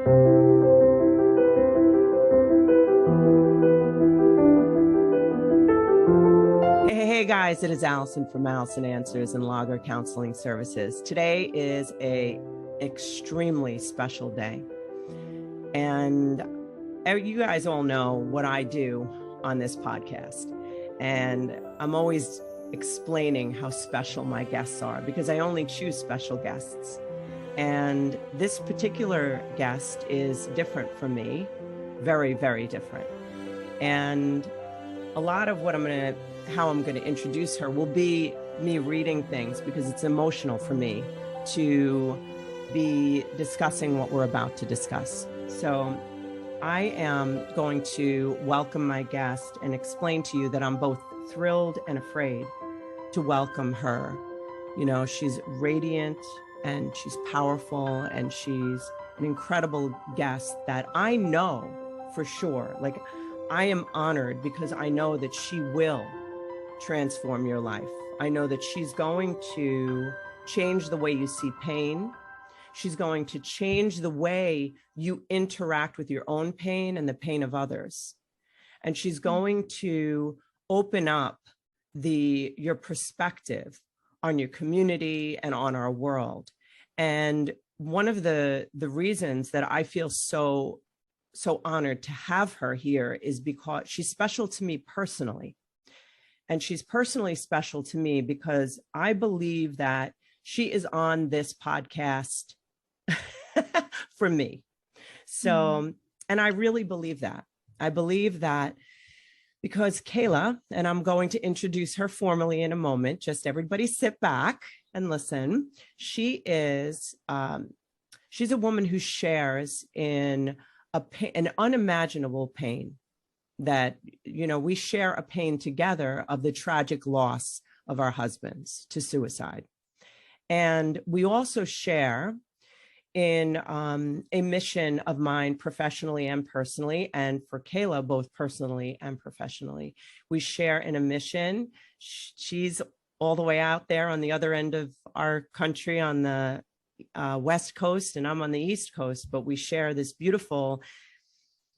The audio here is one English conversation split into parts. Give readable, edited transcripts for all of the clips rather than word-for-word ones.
Hey guys, it is Alison from Alison Answers and Lager Counseling Services. Today is a extremely special day. And you guys all know what I do on this podcast. And I'm always explaining how special my guests are because I only choose special guests. And this particular guest is different from me, very, very different. And a lot of how I'm going to introduce her will be me reading things because it's emotional for me to be discussing what we're about to discuss. So I am going to welcome my guest and explain to you that I'm both thrilled and afraid to welcome her. You know, she's radiant and she's powerful and she's an incredible guest that I know for sure. Like, I am honored because I know that she will transform your life. I know that she's going to change the way you see pain. She's going to change the way you interact with your own pain and the pain of others. And she's going to open up your perspective on your community and on our world. And one of the reasons that I feel so honored to have her here is because she's special to me personally. And she's personally special to me because I believe that she is on this podcast for me. So, and I really believe that. I believe that because Kayla, and I'm going to introduce her formally in a moment, just everybody sit back and listen. She's a woman who shares in an unimaginable pain that, you know, we share a pain together of the tragic loss of our husbands to suicide. And we also share in a mission of mine professionally and personally, and for Kayla, both personally and professionally. We share in a mission. She's all the way out there on the other end of our country on the West Coast, and I'm on the East Coast, but we share this beautiful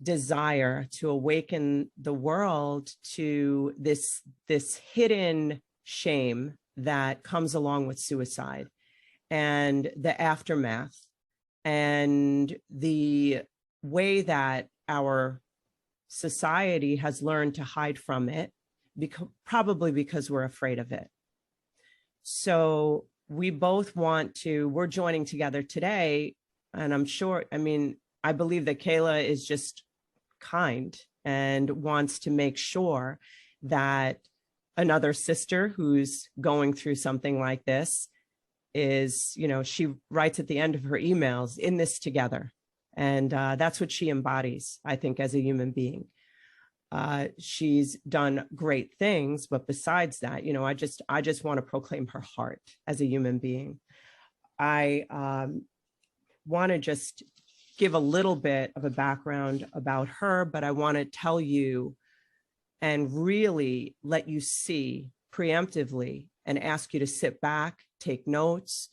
desire to awaken the world to this hidden shame that comes along with suicide and the aftermath and the way that our society has learned to hide from it, probably because we're afraid of it. So we're joining together today, and I believe that Kayla is just kind and wants to make sure that another sister who's going through something like this is, you know, she writes at the end of her emails, in this together. And that's what she embodies, I think, as a human being. She's done great things, but besides that, you know, I just want to proclaim her heart as a human being. I want to just give a little bit of a background about her, but I want to tell you and really let you see preemptively and ask you to sit back, take notes.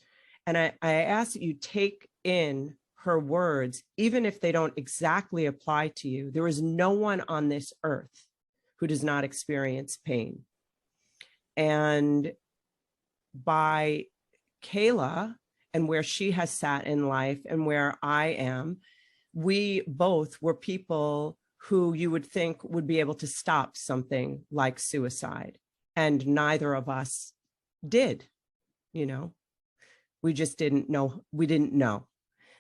And I ask that you take in her words, even if they don't exactly apply to you. There is no one on this earth who does not experience pain. And by Kayla and where she has sat in life and where I am, we both were people who you would think would be able to stop something like suicide. And neither of us did, you know, we just didn't know. We didn't know.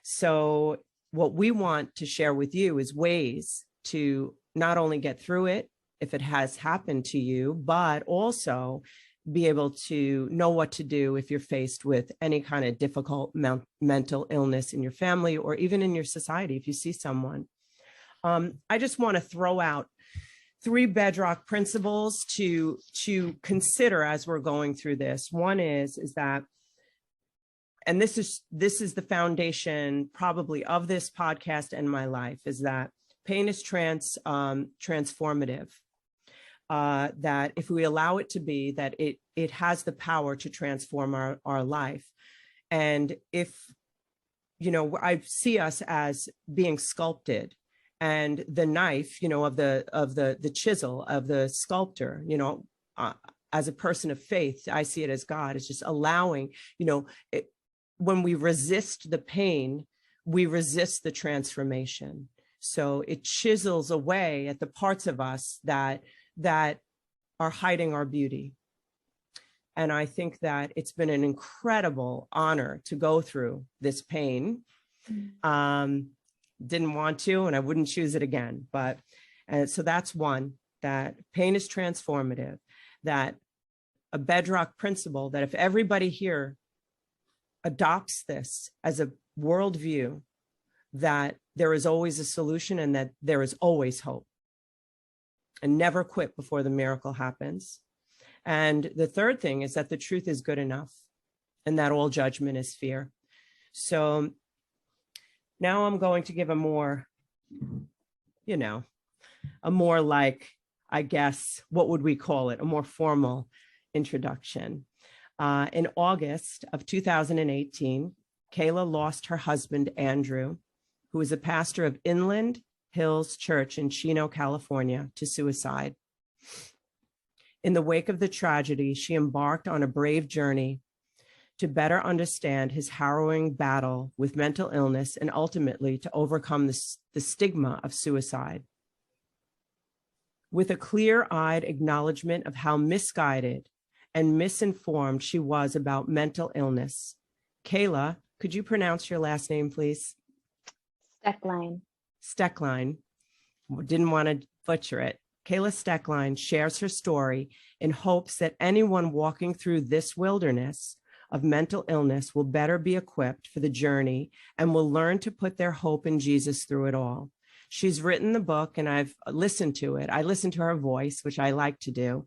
So what we want to share with you is ways to not only get through it if it has happened to you, but also be able to know what to do if you're faced with any kind of difficult mental illness in your family or even in your society, if you see someone. I just want to throw out 3 bedrock principles to consider as we're going through this. One is that, and this is the foundation probably of this podcast and my life, is that pain is transformative. That if we allow it to be, that it has the power to transform our life. And if I see us as being sculpted, and the knife, of the chisel of the sculptor, as a person of faith, I see it as God. It's just allowing, when we resist the pain, we resist the transformation. So it chisels away at the parts of us that are hiding our beauty. And I think that it's been an incredible honor to go through this pain. Didn't want to, and I wouldn't choose it again. But so that's one, that pain is transformative, that a bedrock principle that if everybody here adopts this as a worldview, that there is always a solution and that there is always hope, and never quit before the miracle happens. And the third thing is that the truth is good enough, and that all judgment is fear. So now I'm going to give a more, like, I guess, what would we call it? A more formal introduction. In August of 2018, Kayla lost her husband, Andrew, who is a pastor of Inland Hills Church in Chino, California, to suicide. In the wake of the tragedy, she embarked on a brave journey to better understand his harrowing battle with mental illness and ultimately to overcome the stigma of suicide. With a clear-eyed acknowledgement of how misguided and misinformed she was about mental illness, Kayla, could you pronounce your last name, please? Stoecklein. Stoecklein. Didn't want to butcher it. Kayla Stoecklein shares her story in hopes that anyone walking through this wilderness of mental illness will better be equipped for the journey and will learn to put their hope in Jesus through it all. She's written the book, and I've listened to it. I listen to her voice, which I like to do,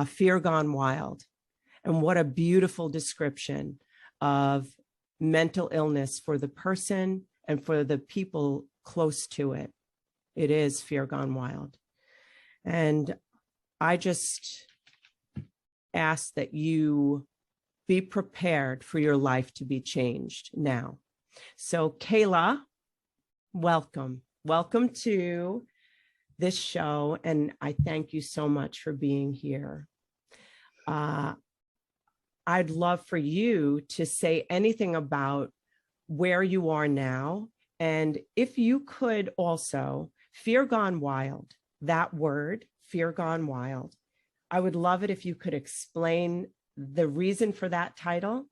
Fear Gone Wild. And what a beautiful description of mental illness for the person and for the people close to it. It is fear gone wild. And I just ask that you be prepared for your life to be changed now. So Kayla, welcome. Welcome to this show. And I thank you so much for being here. I'd love for you to say anything about where you are now. And if you could also, fear gone wild, that word, fear gone wild, I would love it if you could explain the reason for that title.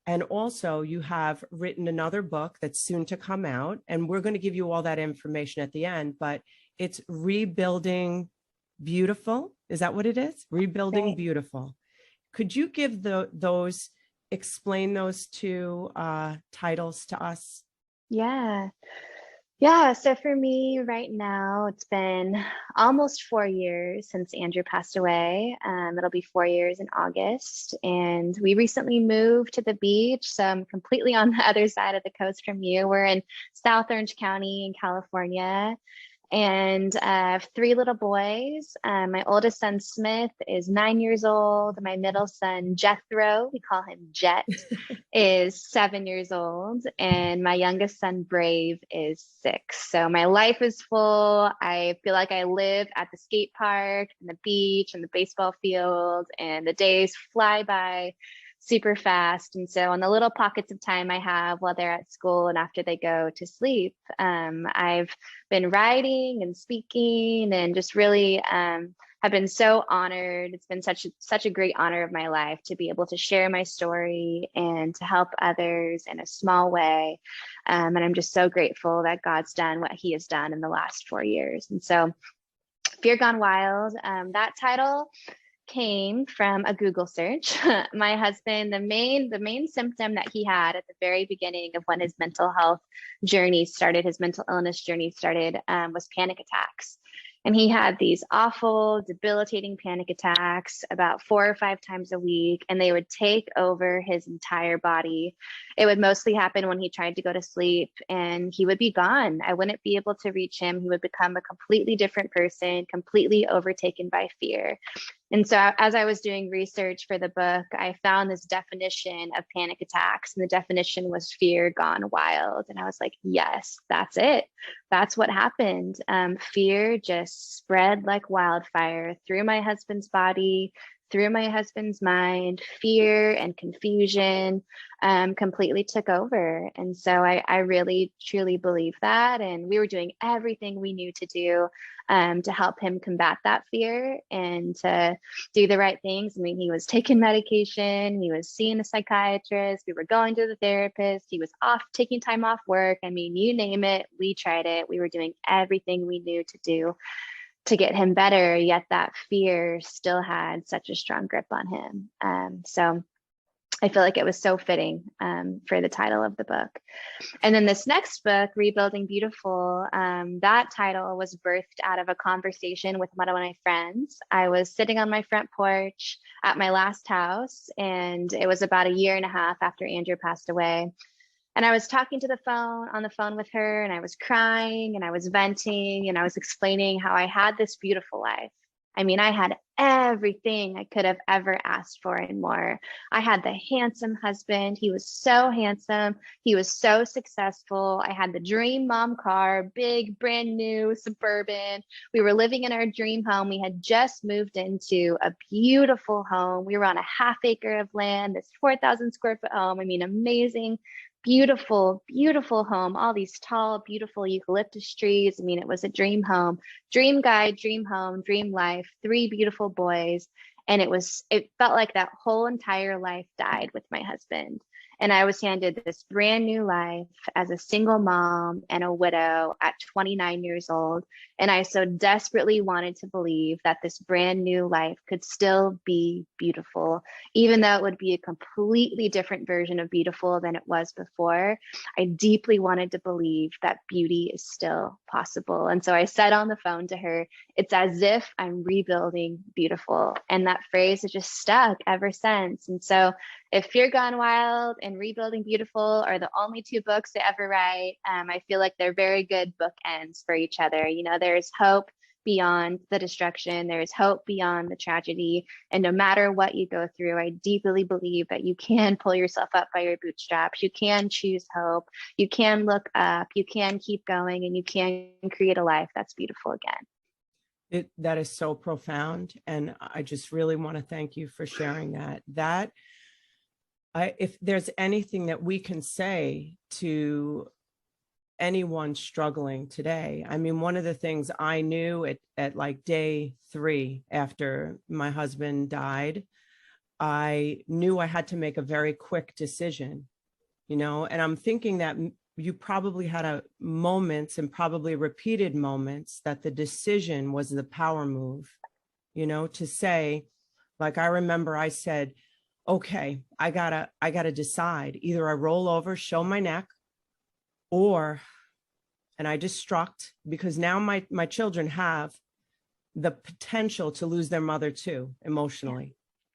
And also you have written another book that's soon to come out, and we're going to give you all that information at the end, but it's Rebuilding Beautiful. Is that what it is? Rebuilding Right. Beautiful. Could you give explain those two titles to us? Yeah. So for me right now, it's been almost 4 years since Andrew passed away. It'll be 4 years in August. And we recently moved to the beach. So I'm completely on the other side of the coast from you. We're in South Orange County in California. And I have 3 little boys. My oldest son, Smith, is 9 years old. My middle son, Jethro, we call him Jet, is 7 years old. And my youngest son, Brave, is 6. So my life is full. I feel like I live at the skate park and the beach and the baseball field, and the days fly by super fast. And so on the little pockets of time I have while they're at school and after they go to sleep, I've been writing and speaking and just really have been so honored. It's been such a great honor of my life to be able to share my story and to help others in a small way. And I'm just so grateful that God's done what he has done in the last 4 years. And so Fear Gone Wild, that title came from a Google search. My husband, the main symptom that he had at the very beginning of when his mental health journey started, his mental illness journey started, was panic attacks. And he had these awful, debilitating panic attacks about 4 or 5 times a week, and they would take over his entire body. It would mostly happen when he tried to go to sleep, and he would be gone. I wouldn't be able to reach him. He would become a completely different person, completely overtaken by fear. And so as I was doing research for the book, I found this definition of panic attacks, and the definition was fear gone wild. And I was like, yes, that's it. That's what happened. Fear just spread like wildfire through my husband's body, through my husband's mind. Fear and confusion completely took over. And so I really, truly believe that. And we were doing everything we knew to do to help him combat that fear and to do the right things. I mean, he was taking medication, he was seeing a psychiatrist, we were going to the therapist, he was off taking time off work. I mean, you name it, we tried it. We were doing everything we knew to do to get him better, yet that fear still had such a strong grip on him. So I feel like it was so fitting for the title of the book. And then this next book, Rebuilding Beautiful, that title was birthed out of a conversation with one of my friends. I was sitting on my front porch at my last house, and it was about 1.5 years after Andrew passed away. And I was talking on the phone with her, and I was crying and I was venting and I was explaining how I had this beautiful life. I mean, I had everything I could have ever asked for and more. I had the handsome husband. He was so handsome. He was so successful. I had the dream mom car, big, brand new Suburban. We were living in our dream home. We had just moved into a beautiful home. We were on a 1/2 acre of land, this 4,000 square foot home. I mean, amazing, beautiful, beautiful home, all these tall, beautiful eucalyptus trees. I mean, it was a dream home, dream guy, dream home, dream life, 3 beautiful boys. And it felt like that whole entire life died with my husband. And I was handed this brand new life as a single mom and a widow at 29 years old. And I so desperately wanted to believe that this brand new life could still be beautiful, even though it would be a completely different version of beautiful than it was before. I deeply wanted to believe that beauty is still possible. And so I said on the phone to her, it's as if I'm rebuilding beautiful. And that phrase has just stuck ever since. And so if Fear Gone Wild and Rebuilding Beautiful are the only 2 books to ever write, I feel like they're very good bookends for each other. You know, there's hope beyond the destruction. There's hope beyond the tragedy. And no matter what you go through, I deeply believe that you can pull yourself up by your bootstraps. You can choose hope. You can look up. You can keep going, and you can create a life that's beautiful again. That is so profound. And I just really want to thank you for sharing that. If there's anything that we can say to anyone struggling today, I mean, one of the things I knew at like day 3 after my husband died, I knew I had to make a very quick decision, you know, and I'm thinking that you probably had moments and probably repeated moments that the decision was the power move, you know, to say, like, I remember I said, okay, I gotta decide. Either I roll over, show my neck, and I destruct, because now my children have the potential to lose their mother too, emotionally.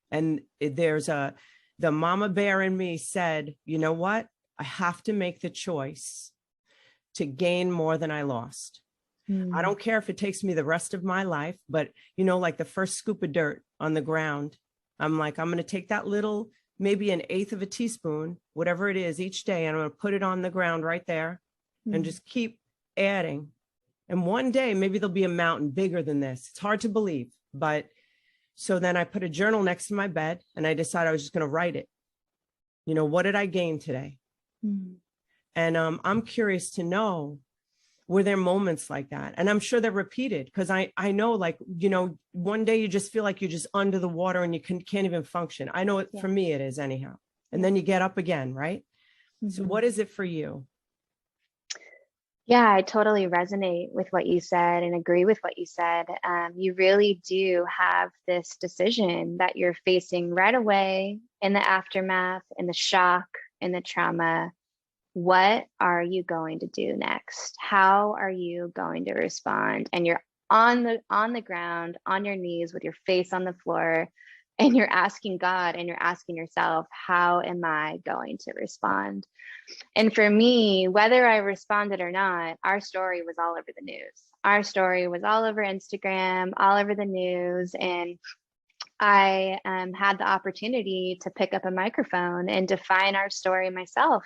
And the mama bear in me said, you know what? I have to make the choice to gain more than I lost. I don't care if it takes me the rest of my life, but you know, like the first scoop of dirt on the ground, I'm like, I'm going to take that little, maybe 1/8 of a teaspoon, whatever it is each day, and I'm going to put it on the ground right there and just keep adding. And one day, maybe there'll be a mountain bigger than this. It's hard to believe, but so then I put a journal next to my bed and I decided I was just going to write it. You know, what did I gain today? And I'm curious to know, were there moments like that? And I'm sure they're repeated, because I know, like, you know, one day you just feel like you're just under the water and you can't even function. I know for me it is anyhow. And then you get up again, right? So what is it for you? Yeah, I totally resonate with what you said and agree with what you said. You really do have this decision that you're facing right away in the aftermath, in the shock, in the trauma. What are you going to do next? How are you going to respond? And you're on the ground, on your knees with your face on the floor, and you're asking God and you're asking yourself, how am I going to respond? And for me, whether I responded or not, our story was all over the news. Our story was all over Instagram, all over the news. And I had the opportunity to pick up a microphone and define our story myself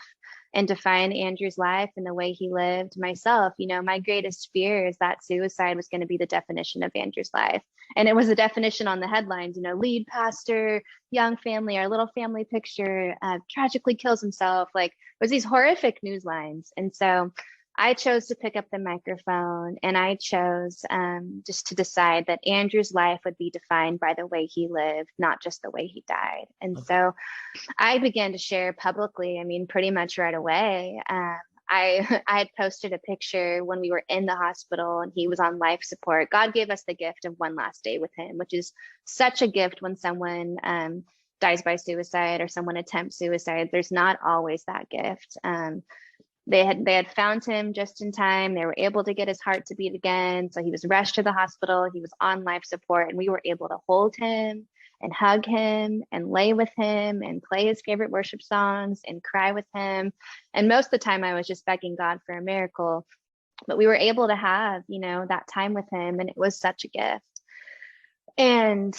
and define Andrew's life and the way he lived myself. You know, my greatest fear is that suicide was going to be the definition of Andrew's life. And it was a definition on the headlines, you know, lead pastor, young family, our little family picture, tragically kills himself. Like, it was these horrific news lines. And so I chose to pick up the microphone, and I chose just to decide that Andrew's life would be defined by the way he lived, not just the way he died. And so I began to share publicly, I mean, pretty much right away. I had posted a picture when we were in the hospital and he was on life support. God gave us the gift of one last day with him, which is such a gift when someone dies by suicide or someone attempts suicide. There's not always that gift. They had found him just in time. They were able to get his heart to beat again. So he was rushed to the hospital. He was on life support, and we were able to hold him and hug him and lay with him and play his favorite worship songs and cry with him. And most of the time I was just begging God for a miracle, but we were able to have, you know, that time with him, and it was such a gift. And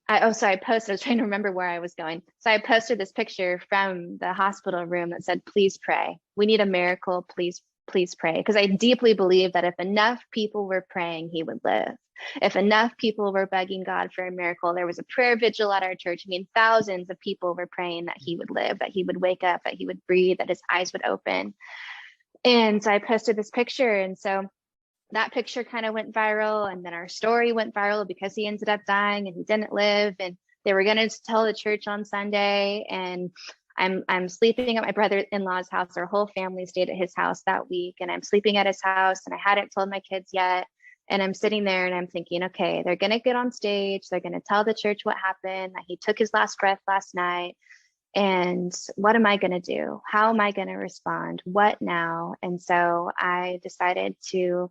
I posted, I was trying to remember where I was going. So I posted this picture from the hospital room that said, please pray. We need a miracle. Please pray. Because I deeply believe that if enough people were praying, he would live. If enough people were begging God for a miracle, there was a prayer vigil at our church. I mean, thousands of people were praying that he would live, that he would wake up, that he would breathe, that his eyes would open. And so I posted this picture. And so that picture kind of went viral, and then our story went viral because he ended up dying and he didn't live, and they were going to tell the church on Sunday. And I'm sleeping at my brother-in-law's house. Our whole family stayed at his house that week, and I'm sleeping at his house, and I hadn't told my kids yet. And I'm sitting there and I'm thinking, okay, they're going to get on stage. They're going to tell the church what happened, that he took his last breath last night. And what am I going to do? How am I going to respond? What now? And so I decided to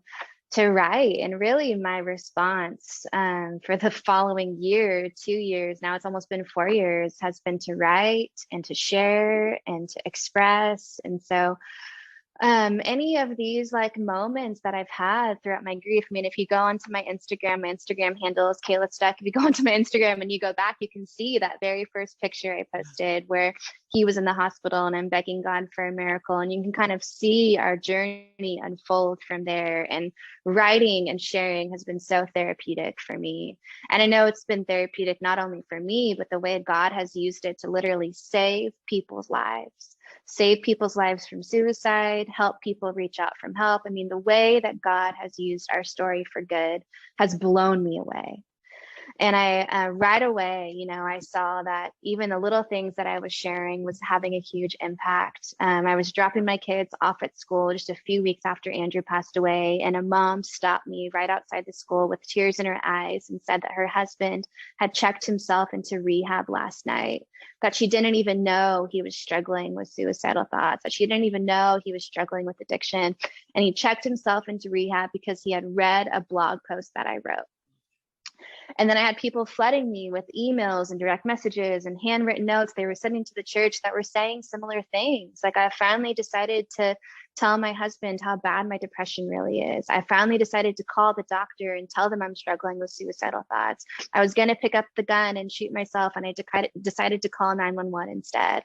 write. And really my response for the following year, 2 years, now it's almost been 4 years, has been to write and to share and to express. And so any of these like moments that I've had throughout my grief. I mean, if you go onto my Instagram handle is Kayla Stoecklein. If you go onto my Instagram and you go back, you can see that very first picture I posted where he was in the hospital and I'm begging God for a miracle. And you can kind of see our journey unfold from there. And writing and sharing has been so therapeutic for me. And I know it's been therapeutic not only for me, but the way God has used it to literally save people's lives from suicide, help people reach out from help. I mean, the way that God has used our story for good has blown me away. And I right away, you know, I saw that even the little things that I was sharing was having a huge impact. I was dropping my kids off at school just a few weeks after Andrew passed away, and a mom stopped me right outside the school with tears in her eyes and said that her husband had checked himself into rehab last night, that she didn't even know he was struggling with suicidal thoughts, that she didn't even know he was struggling with addiction. And he checked himself into rehab because he had read a blog post that I wrote. And then I had people flooding me with emails and direct messages and handwritten notes they were sending to the church that were saying similar things. Like, I finally decided to tell my husband how bad my depression really is. I finally decided to call the doctor and tell them I'm struggling with suicidal thoughts. I was going to pick up the gun and shoot myself, and I decided to call 911 instead.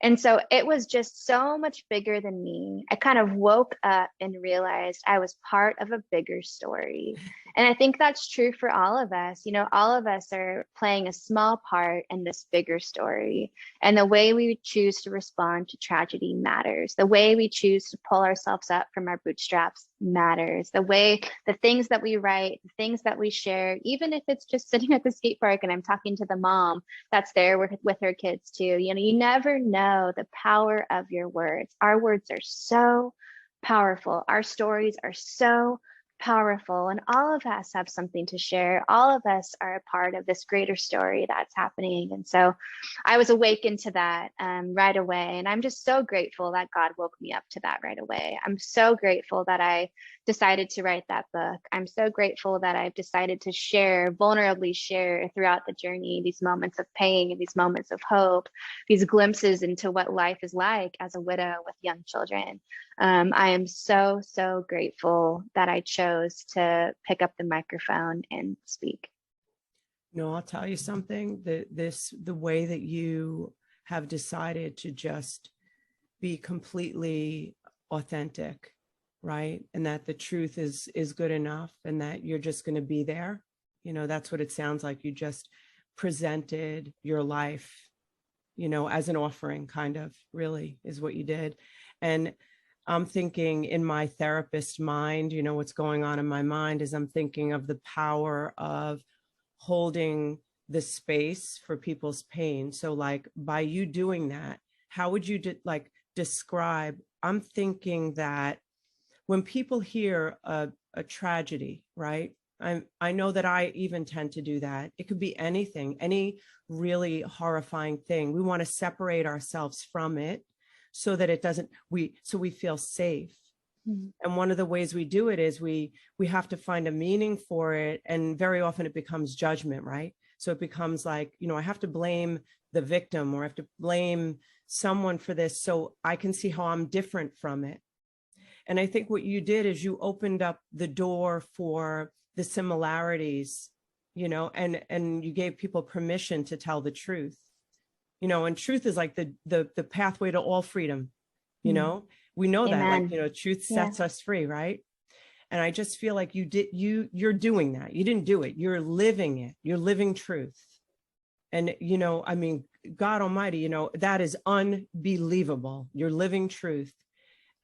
And so it was just so much bigger than me. I kind of woke up and realized I was part of a bigger story. And I think that's true for all of us. You know, all of us are playing a small part in this bigger story. And the way we choose to respond to tragedy matters. The way we choose to pull ourselves up from our bootstraps matters. The things that we write, the things that we share, even if it's just sitting at the skate park and I'm talking to the mom that's there with her kids too. You know, you never know the power of your words. Our words are so powerful. Our stories are so powerful, and all of us have something to share. All of us are a part of this greater story that's happening. And so I was awakened to that right away. And I'm just so grateful that God woke me up to that right away. I'm so grateful that I decided to write that book. I'm so grateful that I've decided to vulnerably share throughout the journey, these moments of pain and these moments of hope, these glimpses into what life is like as a widow with young children. I am so, so grateful that I chose to pick up the microphone and speak. No, I'll tell you something, the way that you have decided to just be completely authentic, right? And that the truth is good enough, and that you're just going to be there. That's what it sounds like. You just presented your life, as an offering, kind of, really is what you did. And I'm thinking in my therapist mind, what's going on in my mind is I'm thinking of the power of holding the space for people's pain. So like by you doing that, how would you describe, I'm thinking that when people hear a tragedy, right? I know that I even tend to do that. It could be anything, any really horrifying thing. We want to separate ourselves from it so that it doesn't, so we feel safe. Mm-hmm. And one of the ways we do it is we have to find a meaning for it. And very often it becomes judgment, right? So it becomes like, I have to blame the victim, or I have to blame someone for this so I can see how I'm different from it. And I think what you did is you opened up the door for the similarities, and you gave people permission to tell the truth, and truth is like the pathway to all freedom, we know Amen. That, truth sets us free, right? And I just feel like you're doing that. You didn't do it. You're living it. You're living truth. And, I mean, God Almighty, that is unbelievable. You're living truth.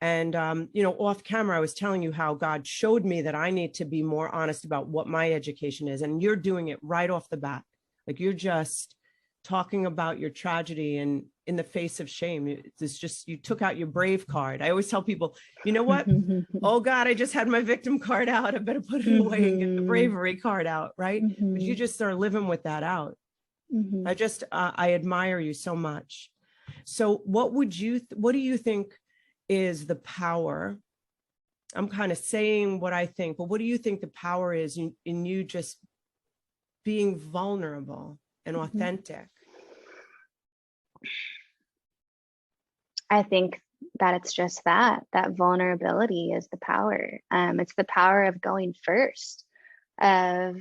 And, off camera, I was telling you how God showed me that I need to be more honest about what my education is. And you're doing it right off the bat. Like you're just talking about your tragedy and in the face of shame. It's just, you took out your brave card. I always tell people, you know what? Oh God, I just had my victim card out. I better put it away and get the bravery card out. Right. But you just are living with that out. I admire you so much. So what do you think is the power? I'm kind of saying what I think, but what do you think the power is in you just being vulnerable and authentic? I think that it's just that vulnerability is the power. It's the power of going first, of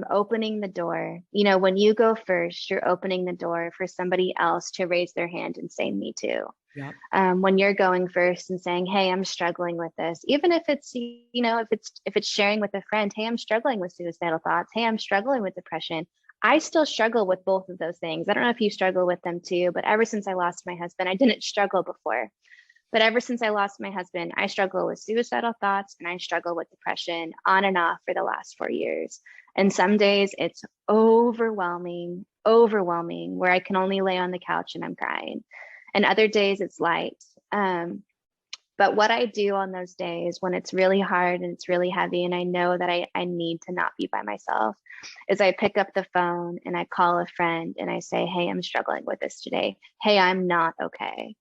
opening the door. When you go first, you're opening the door for somebody else to raise their hand and say, me too. Yep. When you're going first and saying, hey, I'm struggling with this, even if it's, if it's sharing with a friend, hey, I'm struggling with suicidal thoughts. Hey, I'm struggling with depression. I still struggle with both of those things. I don't know if you struggle with them too, but ever since I lost my husband, I didn't struggle before. But ever since I lost my husband, I struggle with suicidal thoughts and I struggle with depression on and off for the last 4 years. And some days it's overwhelming, where I can only lay on the couch and I'm crying. And other days it's light. But what I do on those days when it's really hard and it's really heavy and I know that I need to not be by myself is I pick up the phone and I call a friend and I say, hey, I'm struggling with this today. Hey, I'm not okay.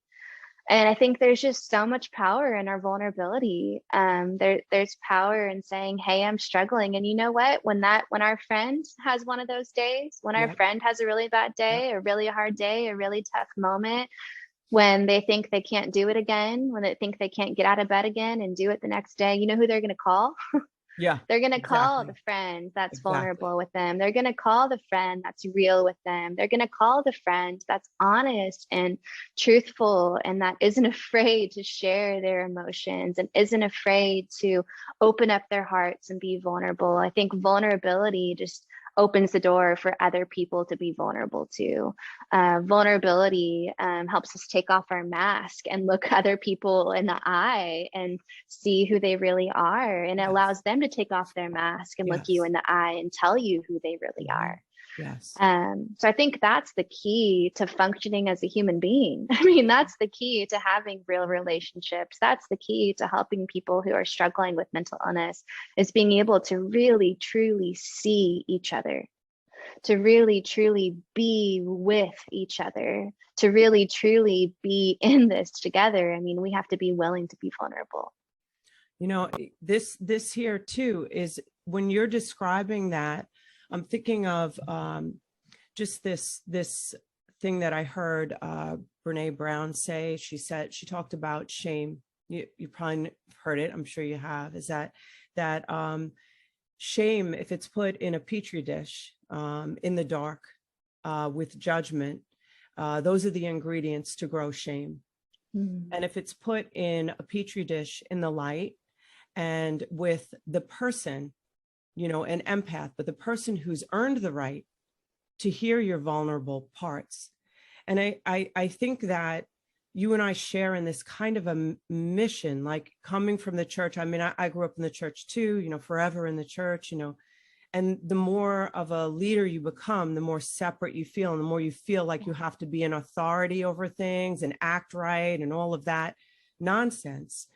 And I think there's just so much power in our vulnerability. There's power in saying, hey, I'm struggling. And you know what? When our friend has one of those days, when our friend has a really bad day, a really hard day, a really tough moment, when they think they can't do it again, when they think they can't get out of bed again and do it the next day, you know who they're going to call? Yeah, they're going to call the friend that's vulnerable with them. They're going to call the friend that's real with them. They're going to call the friend that's honest and truthful and that isn't afraid to share their emotions and isn't afraid to open up their hearts and be vulnerable. I think vulnerability just opens the door for other people to be vulnerable too. Vulnerability helps us take off our mask and look other people in the eye and see who they really are. And it allows them to take off their mask and look you in the eye and tell you who they really are. Yes. So I think that's the key to functioning as a human being. I mean, that's the key to having real relationships. That's the key to helping people who are struggling with mental illness, is being able to really, truly see each other, to really, truly be with each other, to really, truly be in this together. I mean, we have to be willing to be vulnerable. This here too is when you're describing that, I'm thinking of just this thing that I heard Brene Brown say. She talked about shame. You probably heard it. I'm sure you have. Is that shame, if it's put in a petri dish, in the dark, with judgment. Those are the ingredients to grow shame. And if it's put in a petri dish in the light, and with the person, you know, an empath, but the person who's earned the right to hear your vulnerable parts. And I think that you and I share in this kind of a mission, like coming from the church. I mean, I grew up in the church too, you know, forever in the church, you know, and the more of a leader you become, the more separate you feel, and the more you feel like you have to be an authority over things and act right and all of that nonsense.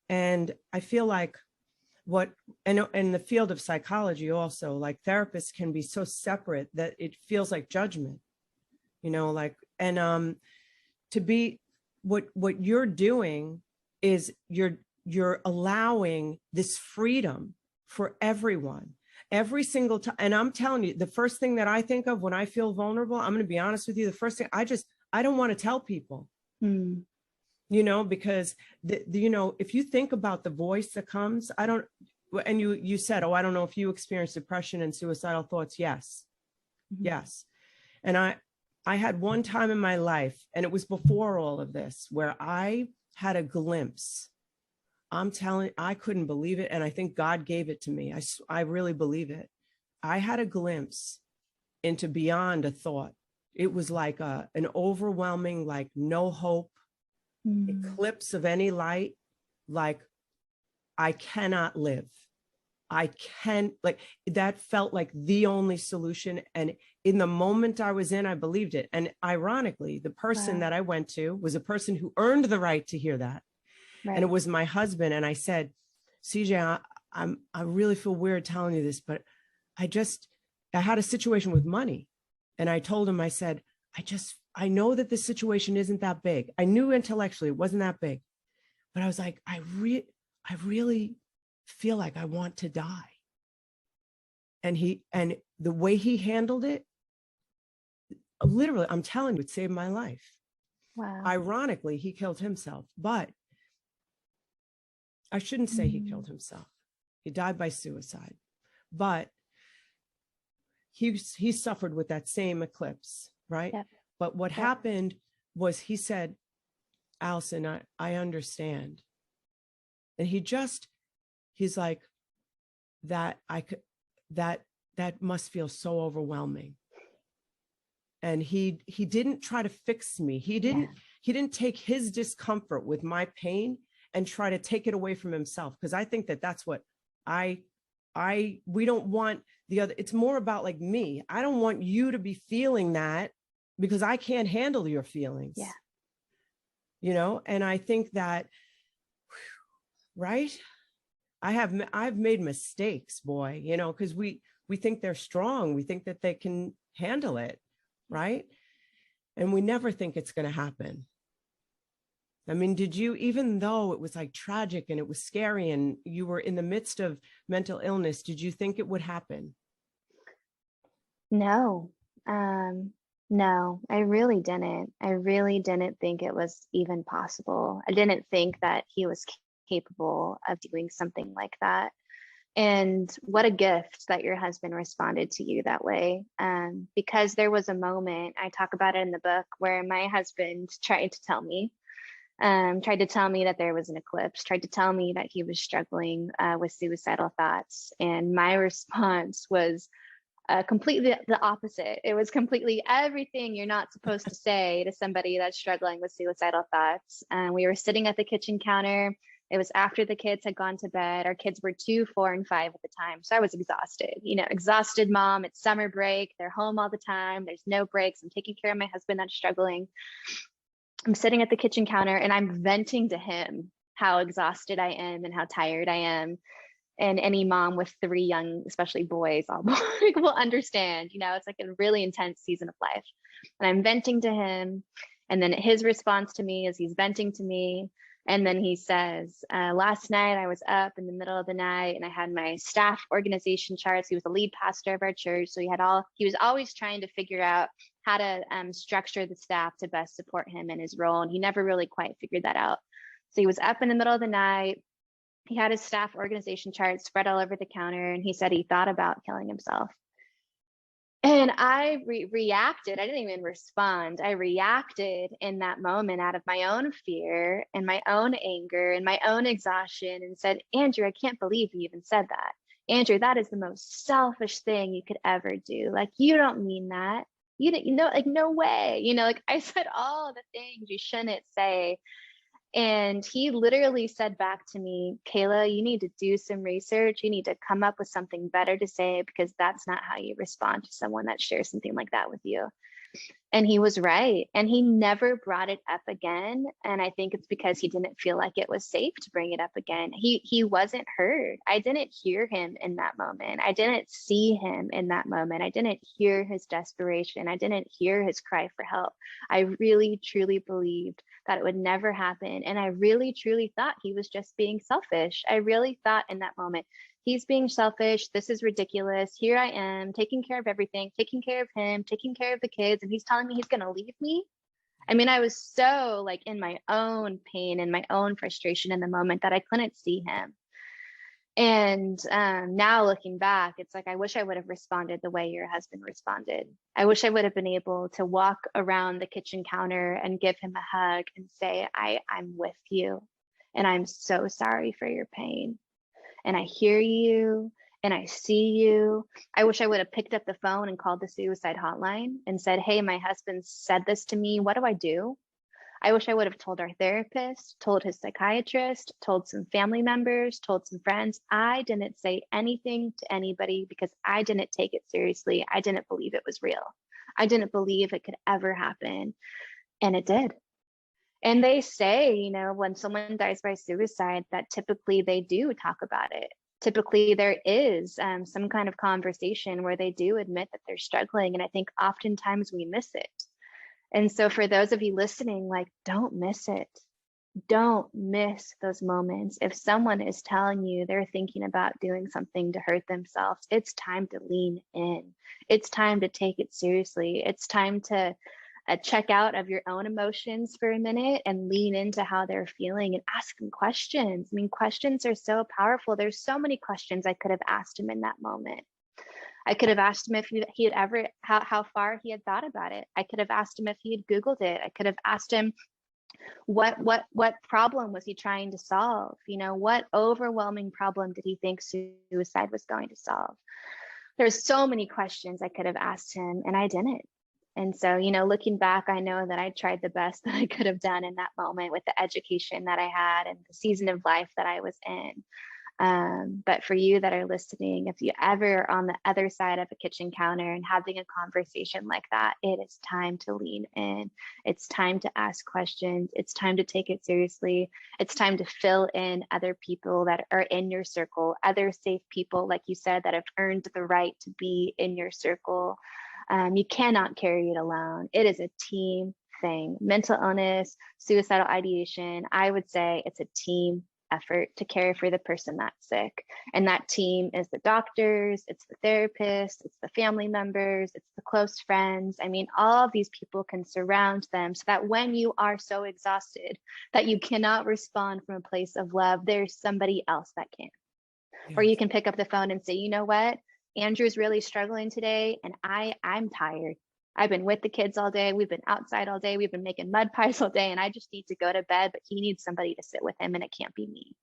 And I feel like what, and in the field of psychology also, like therapists can be so separate that it feels like judgment, you know, like, and to be, what you're doing is you're allowing this freedom for everyone. Every single time. And I'm telling you, the first thing that I think of when I feel vulnerable, I'm going to be honest with you, the first thing I don't want to tell people, you know, because you know, if you think about the voice that comes, and you said, oh, I don't know if you experience depression and suicidal thoughts. Yes. Yes. And I had one time in my life, and it was before all of this, where I had a glimpse. I'm telling, I couldn't believe it. And I think God gave it to me. I really believe it. I had a glimpse into beyond a thought. It was like an overwhelming, like no hope, eclipse of any light. Like, I cannot live. I can, like, that felt like the only solution. And in the moment I was in, I believed it. And ironically, the person that I went to was a person who earned the right to hear that. Right. And it was my husband. And I said, CJ, I really feel weird telling you this, but I had a situation with money. And I told him, I said, I know that this situation isn't that big. I knew intellectually it wasn't that big, but I was like, I really feel like I want to die. And the way he handled it, literally, I'm telling you, it saved my life. Wow. Ironically, he killed himself, but I shouldn't say he killed himself. He died by suicide, but he suffered with that same eclipse, right? Yep. But what happened was he said, Alison, I understand. And he's like, that must feel so overwhelming. And he didn't try to fix me. He didn't take his discomfort with my pain and try to take it away from himself. Because I think that's what we don't want the other. It's more about like me. I don't want you to be feeling that because I can't handle your feelings. Yeah. You know, and I think that, right? I've made mistakes, boy, you know, because we think they're strong. We think that they can handle it, right? And we never think it's going to happen. I mean, did you, even though it was like tragic and it was scary and you were in the midst of mental illness, did you think it would happen? No, no, I really didn't. I really didn't think it was even possible. I didn't think that he was capable of doing something like that. And what a gift that your husband responded to you that way. Because there was a moment, I talk about it in the book, where my husband tried to tell me that there was an eclipse, tried to tell me that he was struggling with suicidal thoughts. And my response was completely the opposite. It was completely everything you're not supposed to say to somebody that's struggling with suicidal thoughts. We were sitting at the kitchen counter. It was after the kids had gone to bed. Our kids were 2, 4, and 5 at the time. So I was exhausted, exhausted mom. It's summer break. They're home all the time. There's no breaks. I'm taking care of my husband that's struggling. I'm sitting at the kitchen counter and I'm venting to him how exhausted I am and how tired I am. And any mom with 3 young, especially boys, will understand, it's like a really intense season of life. And I'm venting to him. And then his response to me is he's venting to me. And then he says, last night I was up in the middle of the night and I had my staff organization charts. He was the lead pastor of our church. So he was always trying to figure out how to structure the staff to best support him in his role. And he never really quite figured that out. So he was up in the middle of the night. He had his staff organization chart spread all over the counter. And he said he thought about killing himself. And I reacted. I didn't even respond. I reacted in that moment out of my own fear and my own anger and my own exhaustion, and said, Andrew, I can't believe you even said that. Andrew, that is the most selfish thing you could ever do. Like, you don't mean that. You know, like, no way. You know, like, I said all the things you shouldn't say. And he literally said back to me, Kayla, you need to do some research. You need to come up with something better to say, because that's not how you respond to someone that shares something like that with you. And he was right. And he never brought it up again. And I think it's because he didn't feel like it was safe to bring it up again. He wasn't heard. I didn't hear him in that moment. I didn't see him in that moment. I didn't hear his desperation. I didn't hear his cry for help. I really, truly believed that it would never happen. And I really, truly thought he was just being selfish. I really thought in that moment, he's being selfish. This is ridiculous. Here I am taking care of everything, taking care of him, taking care of the kids, and he's telling me he's going to leave me. I mean, I was so like in my own pain and my own frustration in the moment that I couldn't see him. And now looking back, it's like, I wish I would have responded the way your husband responded. I wish I would have been able to walk around the kitchen counter and give him a hug and say, I'm with you. And I'm so sorry for your pain. And I hear you and I see you. I wish I would have picked up the phone and called the suicide hotline and said, hey, my husband said this to me. What do I do? I wish I would have told our therapist, told his psychiatrist, told some family members, told some friends. I didn't say anything to anybody because I didn't take it seriously. I didn't believe it was real. I didn't believe it could ever happen. And it did. And they say, you know, when someone dies by suicide, that typically they do talk about it. Typically there is some kind of conversation where they do admit that they're struggling. And I think oftentimes we miss it. And so for those of you listening, like, don't miss it. Don't miss those moments. If someone is telling you they're thinking about doing something to hurt themselves, it's time to lean in. It's time to take it seriously. It's time to check out of your own emotions for a minute and lean into how they're feeling and ask them questions. I mean, questions are so powerful. There's so many questions I could have asked him in that moment. I could have asked him if he had ever, how far he had thought about it. I could have asked him if he had Googled it. I could have asked him what problem was he trying to solve? You know, what overwhelming problem did he think suicide was going to solve? There's so many questions I could have asked him, and I didn't. And so, you know, looking back, I know that I tried the best that I could have done in that moment with the education that I had and the season of life that I was in. But for you that are listening, if you ever are on the other side of a kitchen counter and having a conversation like that, it is time to lean in. It's time to ask questions. It's time to take it seriously. It's time to fill in other people that are in your circle, other safe people, like you said, that have earned the right to be in your circle. You cannot carry it alone. It is a team thing. Mental illness, suicidal ideation, I would say it's a team effort to care for the person that's sick. And that team is the doctors, it's the therapists, it's the family members, it's the close friends. I mean, all of these people can surround them so that when you are so exhausted that you cannot respond from a place of love, there's somebody else that can. Yes. Or you can pick up the phone and say, you know what? Andrew's really struggling today and I'm tired. I've been with the kids all day. We've been outside all day. We've been making mud pies all day and I just need to go to bed, but he needs somebody to sit with him and it can't be me.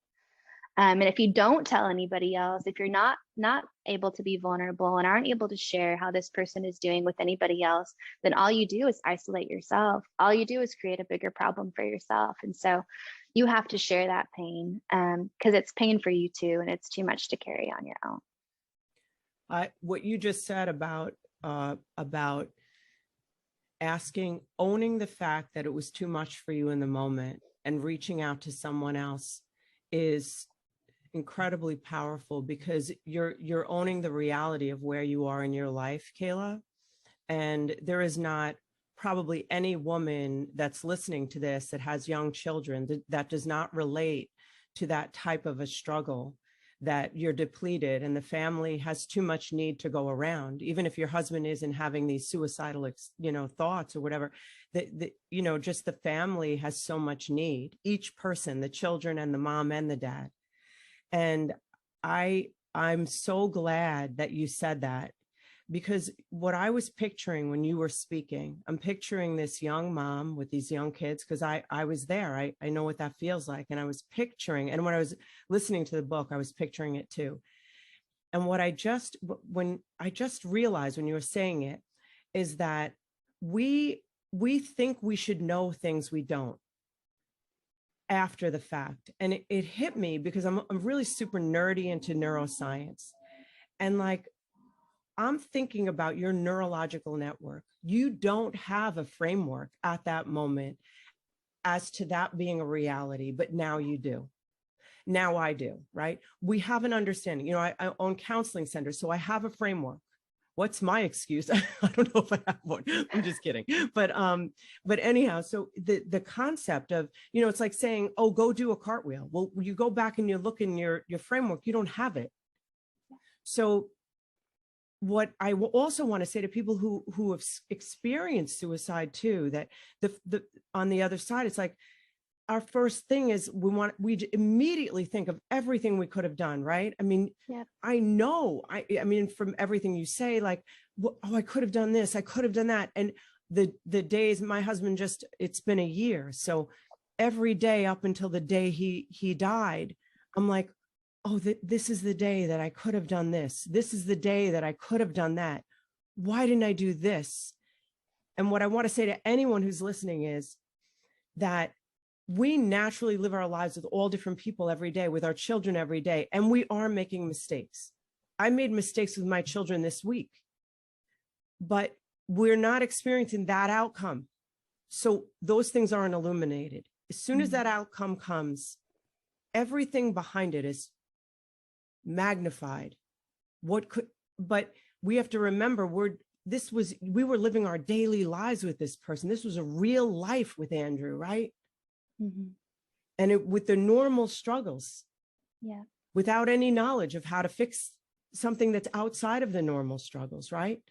And if you don't tell anybody else, if you're not able to be vulnerable and aren't able to share how this person is doing with anybody else, then all you do is isolate yourself. All you do is create a bigger problem for yourself. And so you have to share that pain because it's pain for you too. And it's too much to carry on your own. What you just said about owning the fact that it was too much for you in the moment and reaching out to someone else is incredibly powerful because you're owning the reality of where you are in your life, Kayla. And there is not probably any woman that's listening to this that has young children that does not relate to that type of a struggle, that you're depleted and the family has too much need to go around. Even if your husband isn't having these suicidal, thoughts or whatever, just the family has so much need, each person, the children and the mom and the dad. And I'm so glad that you said that, because what I was picturing when you were speaking, I'm picturing this young mom with these young kids, because I was there. I know what that feels like. And I was picturing, and when I was listening to the book, I was picturing it too. And when I just realized when you were saying it, is that we think we should know things we don't after the fact. And it hit me because I'm really super nerdy into neuroscience. And like, I'm thinking about your neurological network. You don't have a framework at that moment as to that being a reality, but now you do. Now I do, right? We have an understanding. I own counseling centers, so I have a framework. What's my excuse? I don't know if I have one. I'm just kidding. But anyhow, so the concept of, it's like saying, oh, go do a cartwheel. Well, you go back and you look in your framework, you don't have it. So what I also want to say to people who have experienced suicide too, that the on the other side, it's like, our first thing is we immediately think of everything we could have done, right? I mean, I know, I mean, from everything you say, like, oh, I could have done this, I could have done that. And the days, my husband it's been a year. So every day up until the day he died, I'm like, oh, this is the day that I could have done this. This is the day that I could have done that. Why didn't I do this? And what I want to say to anyone who's listening is that we naturally live our lives with all different people every day, with our children every day, and we are making mistakes. I made mistakes with my children this week, but we're not experiencing that outcome. So those things aren't illuminated. As soon as that outcome comes, everything behind it is magnified. But we have to remember we were living our daily lives with this person. This was a real life with Andrew, right? And with the normal struggles, without any knowledge of how to fix something that's outside of the normal struggles, right?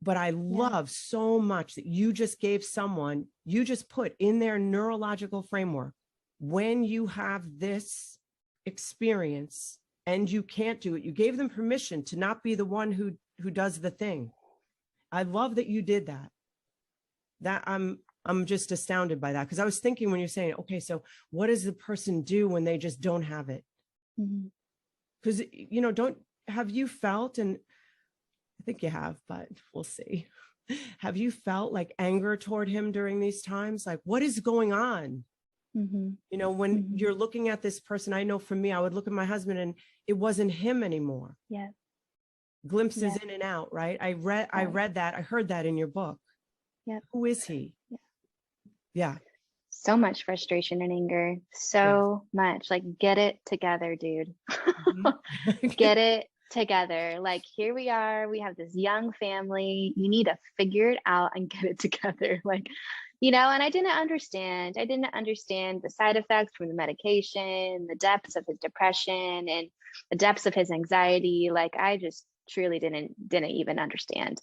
But I love so much that you just gave someone, you just put in their neurological framework, when you have this experience and you can't do it, you gave them permission to not be the one who does the thing. I love that you did that. I'm just astounded by that, because I was thinking when you're saying, okay, so what does the person do when they just don't have it? Because, have you felt, and I think you have, but we'll see. Have you felt like anger toward him during these times? Like, what is going on? When you're looking at this person, I know for me, I would look at my husband and it wasn't him anymore. Glimpses in and out, right? I read that. I heard that in your book. Who is he? So much frustration and anger. So much. Like, get it together, dude. Get it together. Like, here we are. We have this young family. You need to figure it out and get it together. Like, and I didn't understand the side effects from the medication, the depths of his depression, and the depths of his anxiety. Like, I just truly didn't even understand.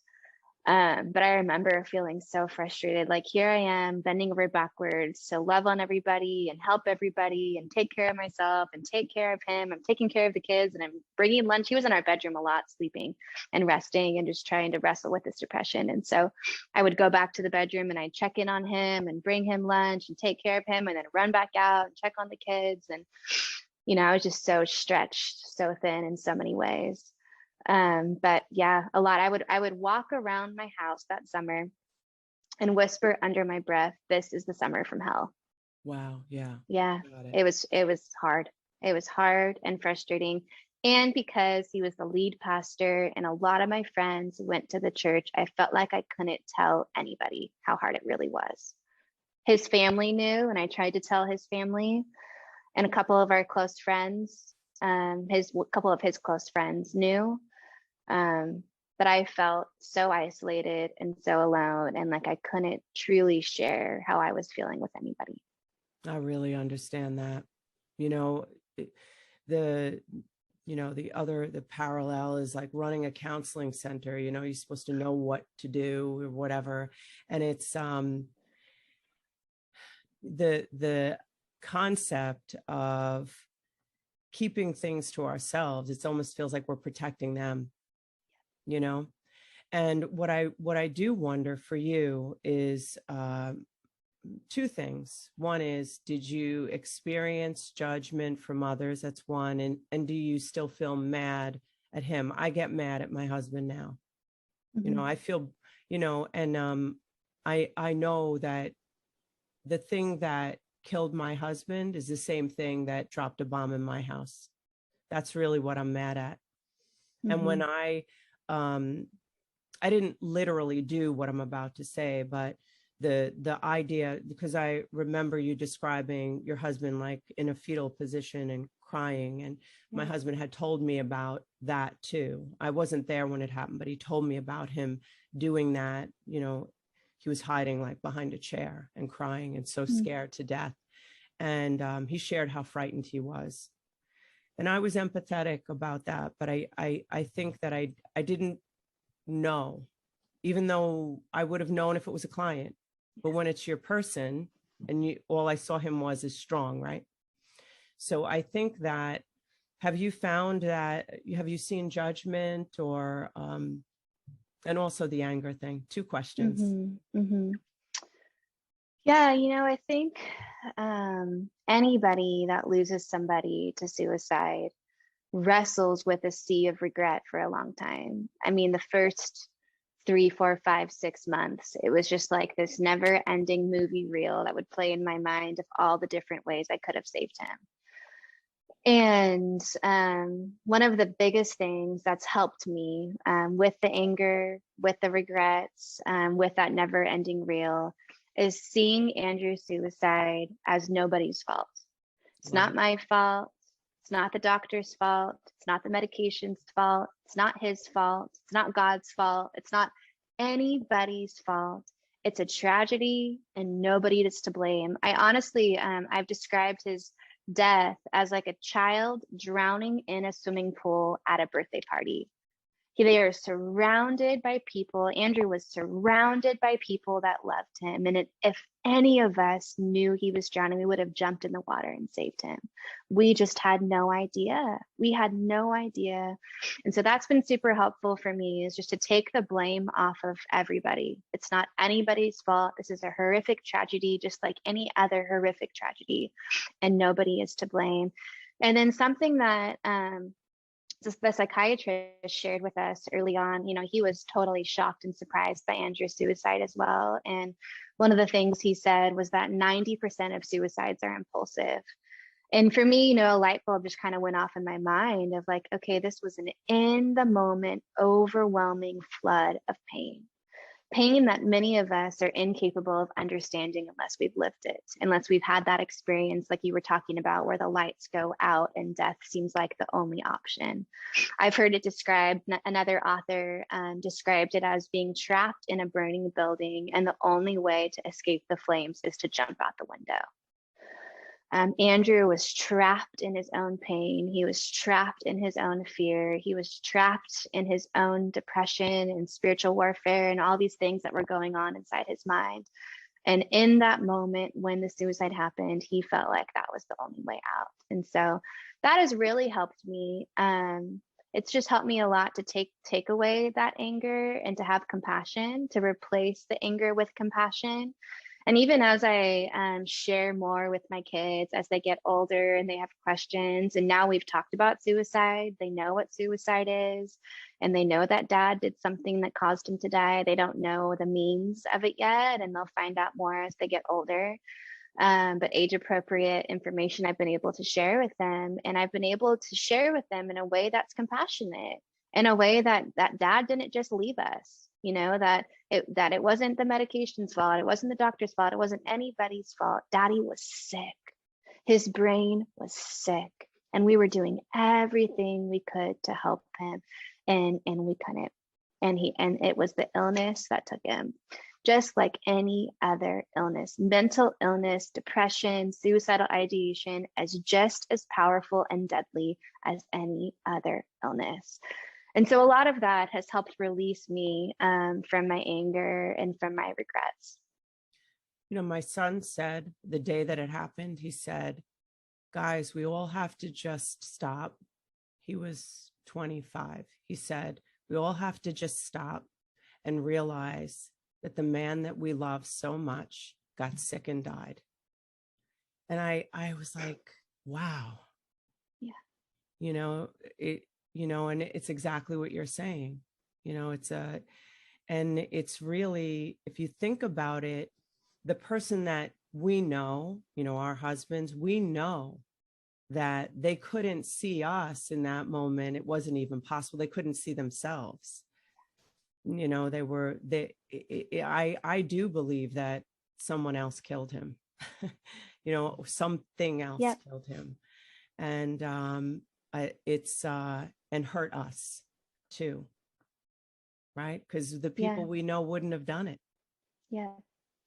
But I remember feeling so frustrated. Like, here I am bending over backwards to love on everybody and help everybody and take care of myself and take care of him. I'm taking care of the kids and I'm bringing lunch. He was in our bedroom a lot, sleeping and resting and just trying to wrestle with this depression. And so I would go back to the bedroom and I'd check in on him and bring him lunch and take care of him, and then run back out and check on the kids. And, I was just so stretched, so thin in so many ways. But yeah, a lot. I would walk around my house that summer and whisper under my breath, "This is the summer from hell." Wow. Yeah. It was hard. It was hard and frustrating. And because he was the lead pastor and a lot of my friends went to the church, I felt like I couldn't tell anybody how hard it really was. His family knew, and I tried to tell his family, and a couple of our close friends, couple of his close friends knew. But I felt so isolated and so alone, and like I couldn't truly share how I was feeling with anybody. I really understand that. The parallel is like running a counseling center. You're supposed to know what to do or whatever. And it's the concept of keeping things to ourselves. It almost feels like we're protecting them. you know? And what I do wonder for you is two things. One is, did you experience judgment from others? That's one. And do you still feel mad at him? I get mad at my husband now. You know, I feel, you know, and I know that the thing that killed my husband is the same thing that dropped a bomb in my house. That's really what I'm mad at. And when I didn't literally do what I'm about to say, but the idea, because I remember you describing your husband like in a fetal position and crying, and my husband had told me about that too. I wasn't there when it happened, but he told me about him doing that. You know, he was hiding like behind a chair and crying and so scared to death. And he shared how frightened he was. And I was empathetic about that, but I think that I didn't know, even though I would have known if it was a client. But when it's your person, and you, all I saw him was is strong, right? So I think that, have you found that, have you seen judgment or, and also the anger thing? Two questions. Yeah, you know, I think anybody that loses somebody to suicide wrestles with a sea of regret for a long time. I mean, the first 3, 4, 5, 6 months, it was just like this never ending movie reel that would play in my mind of all the different ways I could have saved him. And one of the biggest things that's helped me with the anger, with the regrets, with that never ending reel is seeing Andrew's suicide as nobody's fault. It's not my fault. It's not the doctor's fault. It's not the medication's fault. It's not his fault. It's not God's fault. It's not anybody's fault. It's a tragedy and nobody is to blame. I honestly, I've described his death as like a child drowning in a swimming pool at a birthday party. They are surrounded by people. Andrew was surrounded by people that loved him. And if any of us knew he was drowning, we would have jumped in the water and saved him. We just had no idea. We had no idea. And so that's been super helpful for me, is just to take the blame off of everybody. It's not anybody's fault. This is a horrific tragedy, just like any other horrific tragedy, and nobody is to blame. And then something that, the psychiatrist shared with us early on, you know, he was totally shocked and surprised by Andrew's suicide as well. And one of the things he said was that 90% of suicides are impulsive. And for me, you know, a light bulb just kind of went off in my mind of like, okay, this was an in the moment, overwhelming flood of pain that many of us are incapable of understanding unless we've lived it, unless we've had that experience like you were talking about, where the lights go out and death seems like the only option. I've heard it described, another author described it as being trapped in a burning building, and the only way to escape the flames is to jump out the window. Andrew was trapped in his own pain. He was trapped in his own fear. He was trapped in his own depression and spiritual warfare and all these things that were going on inside his mind. And in that moment, when the suicide happened, he felt like that was the only way out. And so that has really helped me. It's just helped me a lot to take away that anger and to have compassion, to replace the anger with compassion. And even as I share more with my kids as they get older and they have questions, and now we've talked about suicide, they know what suicide is, and they know that dad did something that caused him to die. They don't know the means of it yet, and they'll find out more as they get older. But age appropriate information I've been able to share with them, and I've been able to share with them in a way that's compassionate, in a way that dad didn't just leave us, you know, that it wasn't the medication's fault, it wasn't the doctor's fault, it wasn't anybody's fault. Daddy was sick. His brain was sick, and we were doing everything we could to help him, and we couldn't. And it was the illness that took him. Just like any other illness, mental illness, depression, suicidal ideation, is just as powerful and deadly as any other illness. And so a lot of that has helped release me from my anger and from my regrets. You know, my son said the day that it happened, he said, guys, we all have to just stop. He was 25. He said, We all have to just stop and realize that the man that we love so much got sick and died. And I was like, wow. Yeah. And it's exactly what you're saying. And it's really, if you think about it, the person that we know, our husbands, we know that they couldn't see us in that moment. It wasn't even possible. They couldn't see themselves. I do believe that someone else killed him. Something else killed him. And and hurt us too. Right? Because the people we know wouldn't have done it. Yeah.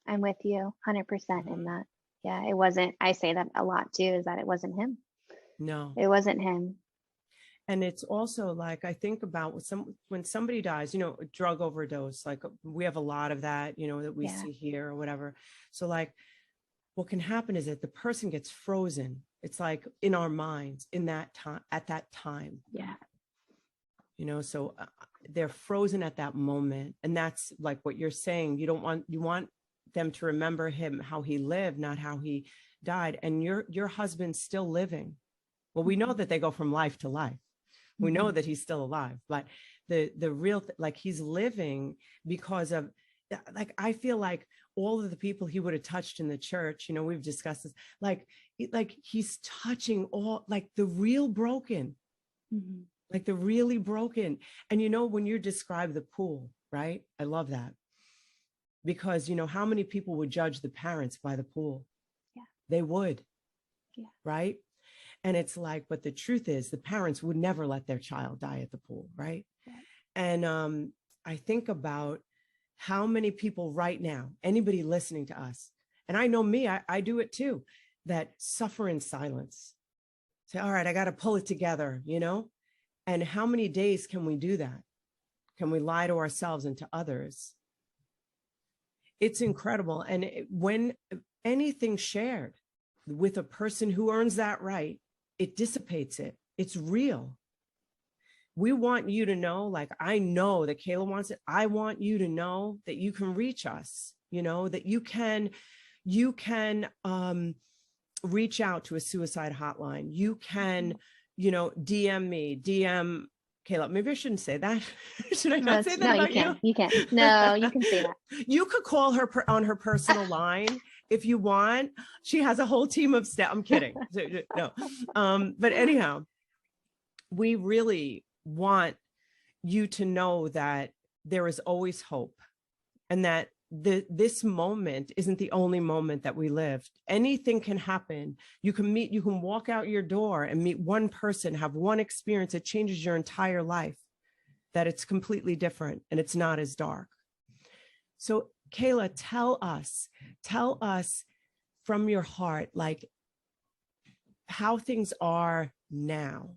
I'm with you 100% in that. Yeah. It wasn't, I say that a lot too, is that it wasn't him. No, it wasn't him. And it's also like, I think about when somebody dies, drug overdose, like we have a lot of that, that we see here or whatever. So like what can happen is that the person gets frozen. It's like in our minds in that time, at that time. Yeah. So they're frozen at that moment. And that's like what you're saying. You want them to remember him, how he lived, not how he died. And your husband's still living. Well, we know that they go from life to life. We know that he's still alive, but the real, like he's living because of, like, I feel like all of the people he would have touched in the church, we've discussed this, like he's touching all, like the real broken, like the really broken. And when you describe the pool, right? I love that because, how many people would judge the parents by the pool? Yeah. They would. Yeah. Right. And it's like, but the truth is the parents would never let their child die at the pool. Right. And I think about how many people right now, anybody listening to us, and I know me, I do it too, that suffer in silence. Say, all right, I got to pull it together, And how many days can we do that? Can we lie to ourselves and to others? It's incredible. And when anything shared with a person who earns that right, it dissipates it. It's real. We want you to know, like, I know that Kayla wants it. I want you to know that you can reach us, that you can reach out to a suicide hotline. You can, DM me, DM Kayla. Maybe I shouldn't say that. Should I not say that about you? You can. No, you can say that. You could call her on her personal line if you want. She has a whole team of staff. I'm kidding. No. But anyhow, we really want you to know that there is always hope and that this moment isn't the only moment that we lived. Anything can happen. You can walk out your door and meet one person, have one experience that changes your entire life, that it's completely different and it's not as dark. So Kayla, tell us from your heart, like how things are now.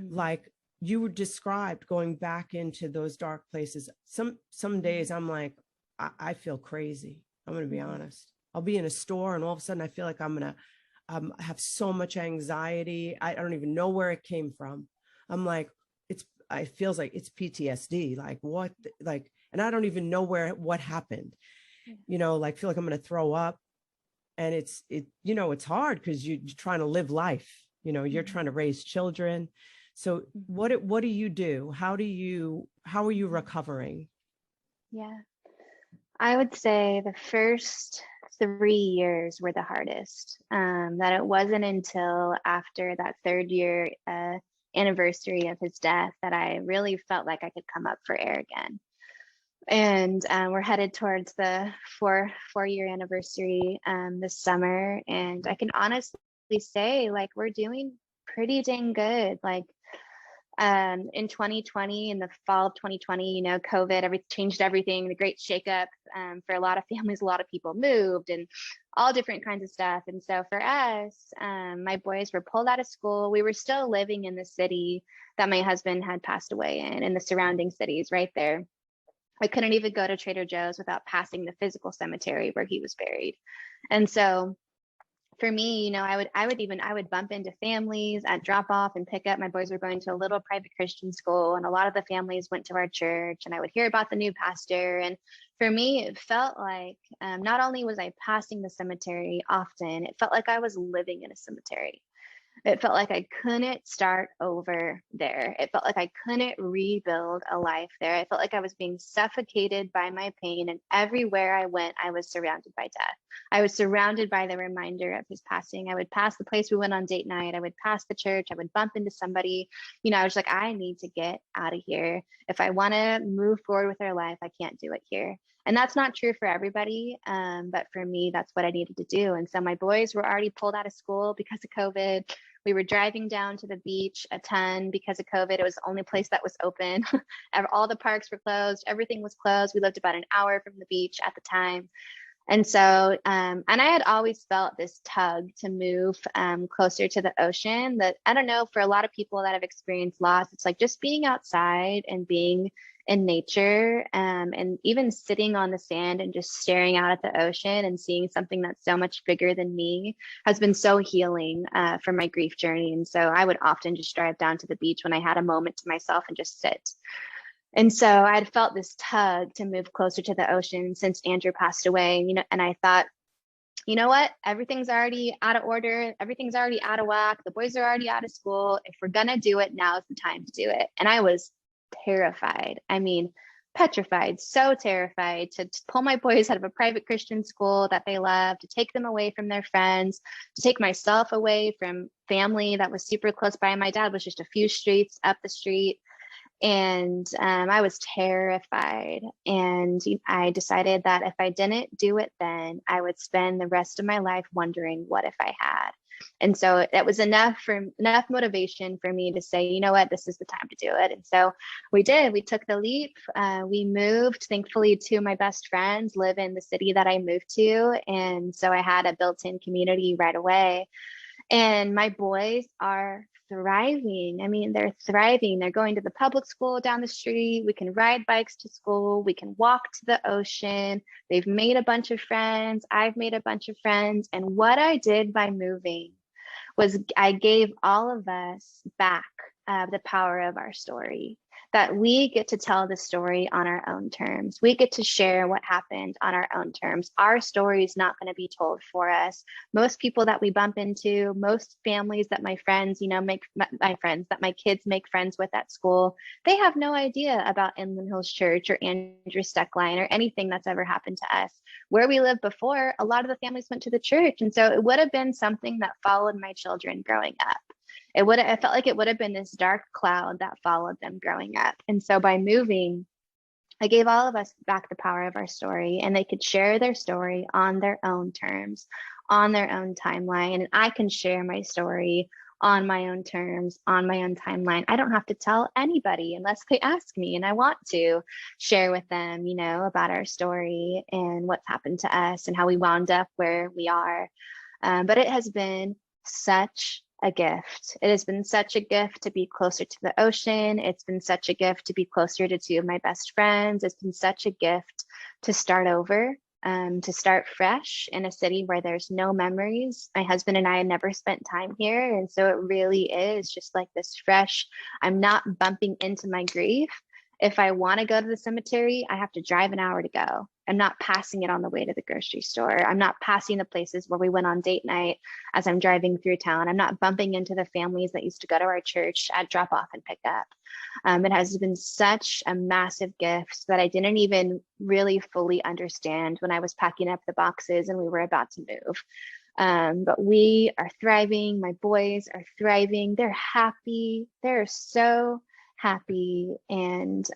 Like you were described going back into those dark places. Some days I'm like, I feel crazy. I'm going to be honest. I'll be in a store and all of a sudden I feel like I'm going to have so much anxiety. I don't even know where it came from. I'm like, it feels like it's PTSD. Like what, like, and I don't even know what happened, like feel like I'm going to throw up. And it's hard because you're trying to live life, you're trying to raise children. So what do you do? How are you recovering? Yeah. I would say the first 3 years were the hardest. That it wasn't until after that 3rd year anniversary of his death that I really felt like I could come up for air again. And we're headed towards the four-year anniversary this summer. And I can honestly say, like, we're doing pretty dang good. Like, in 2020, in the fall of 2020, COVID, changed everything, the great shakeup for a lot of families. A lot of people moved and all different kinds of stuff. And so for us, my boys were pulled out of school. We were still living in the city that my husband had passed away in the surrounding cities right there. I couldn't even go to Trader Joe's without passing the physical cemetery where he was buried. And so for me, you know, I would bump into families at drop off and pick up. My boys were going to a little private Christian school, and a lot of the families went to our church, and I would hear about the new pastor. And for me, it felt like not only was I passing the cemetery often, it felt like I was living in a cemetery. It felt like I couldn't start over there. It felt like I couldn't rebuild a life there. I felt like I was being suffocated by my pain. And everywhere I went, I was surrounded by death. I was surrounded by the reminder of his passing. I would pass the place we went on date night. I would pass the church. I would bump into somebody. You know, I was like, I need to get out of here. If I want to move forward with our life, I can't do it here. And that's not true for everybody. But for me, that's what I needed to do. And so my boys were already pulled out of school because of COVID. We were driving down to the beach a ton because of COVID. It was the only place that was open. All the parks were closed. Everything was closed. We lived about an hour from the beach at the time. And so, and I had always felt this tug to move closer to the ocean. That, I don't know, for a lot of people that have experienced loss, it's like just being outside and being in nature, and even sitting on the sand and just staring out at the ocean and seeing something that's so much bigger than me has been so healing for my grief journey. And so I would often just drive down to the beach when I had a moment to myself and just sit. And so I'd felt this tug to move closer to the ocean since Andrew passed away, you know, and I thought, you know what, everything's already out of order. Everything's already out of whack. The boys are already out of school. If we're going to do it, now's the time to do it. And I was terrified. I mean, petrified, so terrified to pull my boys out of a private Christian school that they love, to take them away from their friends, to take myself away from family that was super close by. My dad was just a few streets up the street. And I was terrified. And I decided that if I didn't do it then, I would spend the rest of my life wondering, what if I had? And so that was enough motivation for me to say, you know what, this is the time to do it. And so we did. We took the leap. We moved. Thankfully, two of my best friends live in the city that I moved to. And so I had a built-in community right away. And my boys are thriving. I mean, they're thriving. They're going to the public school down the street. We can ride bikes to school. We can walk to the ocean. They've made a bunch of friends. I've made a bunch of friends. And what I did by moving was I gave all of us back the power of our story, that we get to tell the story on our own terms. We get to share what happened on our own terms. Our story is not going to be told for us. Most people that we bump into, most families that my friends, you know, that my kids make friends with at school, they have no idea about Inland Hills Church or Andrew Stoecklein or anything that's ever happened to us. Where we lived before, a lot of the families went to the church. And so it would have been something that followed my children growing up. I felt like it would have been this dark cloud that followed them growing up. And so by moving, I gave all of us back the power of our story, and they could share their story on their own terms, on their own timeline. And I can share my story on my own terms, on my own timeline. I don't have to tell anybody unless they ask me, and I want to share with them, you know, about our story and what's happened to us and how we wound up where we are. But it has been such a gift. It has been such a gift to be closer to the ocean. It's been such a gift to be closer to two of my best friends. It's been such a gift to start over, to start fresh in a city where there's no memories. My husband and I had never spent time here. And so it really is just like this fresh, I'm not bumping into my grief. If I want to go to the cemetery, I have to drive an hour to go. I'm not passing it on the way to the grocery store. I'm not passing the places where we went on date night as I'm driving through town. I'm not bumping into the families that used to go to our church at drop off and pick up. It has been such a massive gift that I didn't even really fully understand when I was packing up the boxes and we were about to move. But we are thriving. My boys are thriving. They're happy. They're so happy and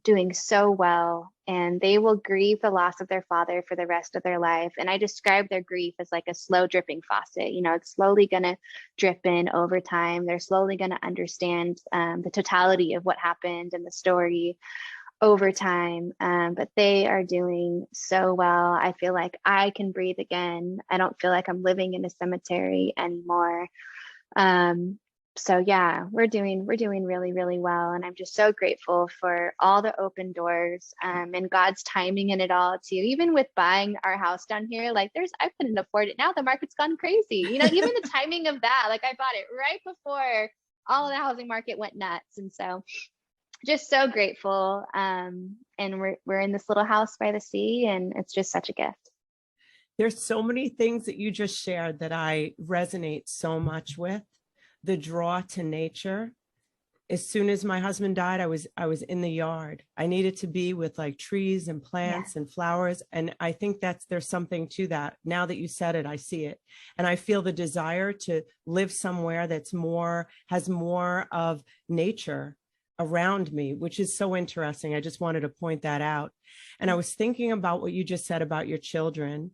doing so well. And they will grieve the loss of their father for the rest of their life. And I describe their grief as like a slow dripping faucet. You know, it's slowly going to drip in over time. They're slowly going to understand the totality of what happened and the story over time. But they are doing so well. I feel like I can breathe again. I don't feel like I'm living in a cemetery anymore. So yeah, we're doing really, really well. And I'm just so grateful for all the open doors, and God's timing in it all too. Even with buying our house down here, like I couldn't afford it. Now the market's gone crazy. Even the timing of that, like I bought it right before all of the housing market went nuts. And so just so grateful. And we're in this little house by the sea, and it's just such a gift. There's so many things that you just shared that I resonate so much with. The draw to nature. As soon as my husband died, I was in the yard. I needed to be with like trees and plants and flowers. And I think there's something to that. Now that you said it, I see it. And I feel the desire to live somewhere has more of nature around me, which is so interesting. I just wanted to point that out. And I was thinking about what you just said about your children,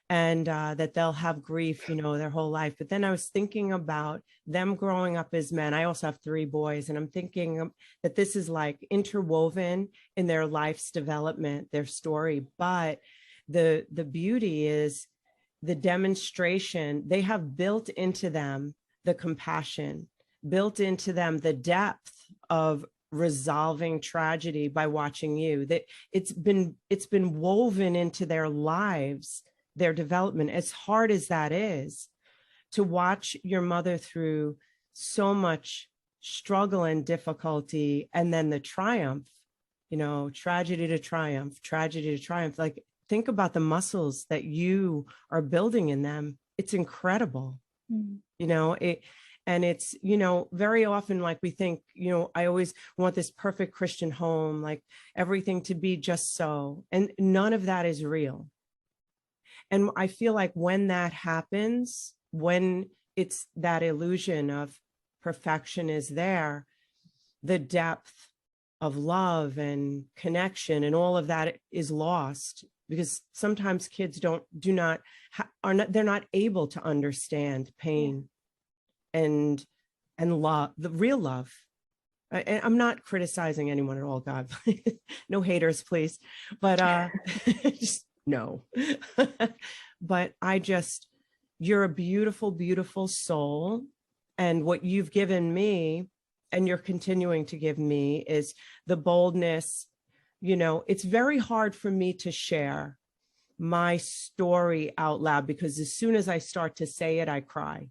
and that they'll have grief, their whole life. But then I was thinking about them growing up as men. I also have 3 boys, and I'm thinking that this is like interwoven in their life's development, their story. But the beauty is the demonstration. They have built into them the compassion, built into them the depth of resolving tragedy by watching you. That it's been woven into their lives, their development, as hard as that is, to watch your mother through so much struggle and difficulty, and then the triumph, tragedy to triumph, tragedy to triumph. Like, think about the muscles that you are building in them. It's incredible. And it's, very often, like, we think, I always want this perfect Christian home, like everything to be just so, and none of that is real. And I feel like when that happens, when it's that illusion of perfection is there, the depth of love and connection and all of that is lost, because sometimes kids they're not able to understand pain and love, the real love. I'm not criticizing anyone at all, God. No haters, please. But just no. But you're a beautiful, beautiful soul. And what you've given me, and you're continuing to give me, is the boldness. It's very hard for me to share my story out loud, because as soon as I start to say it, I cry.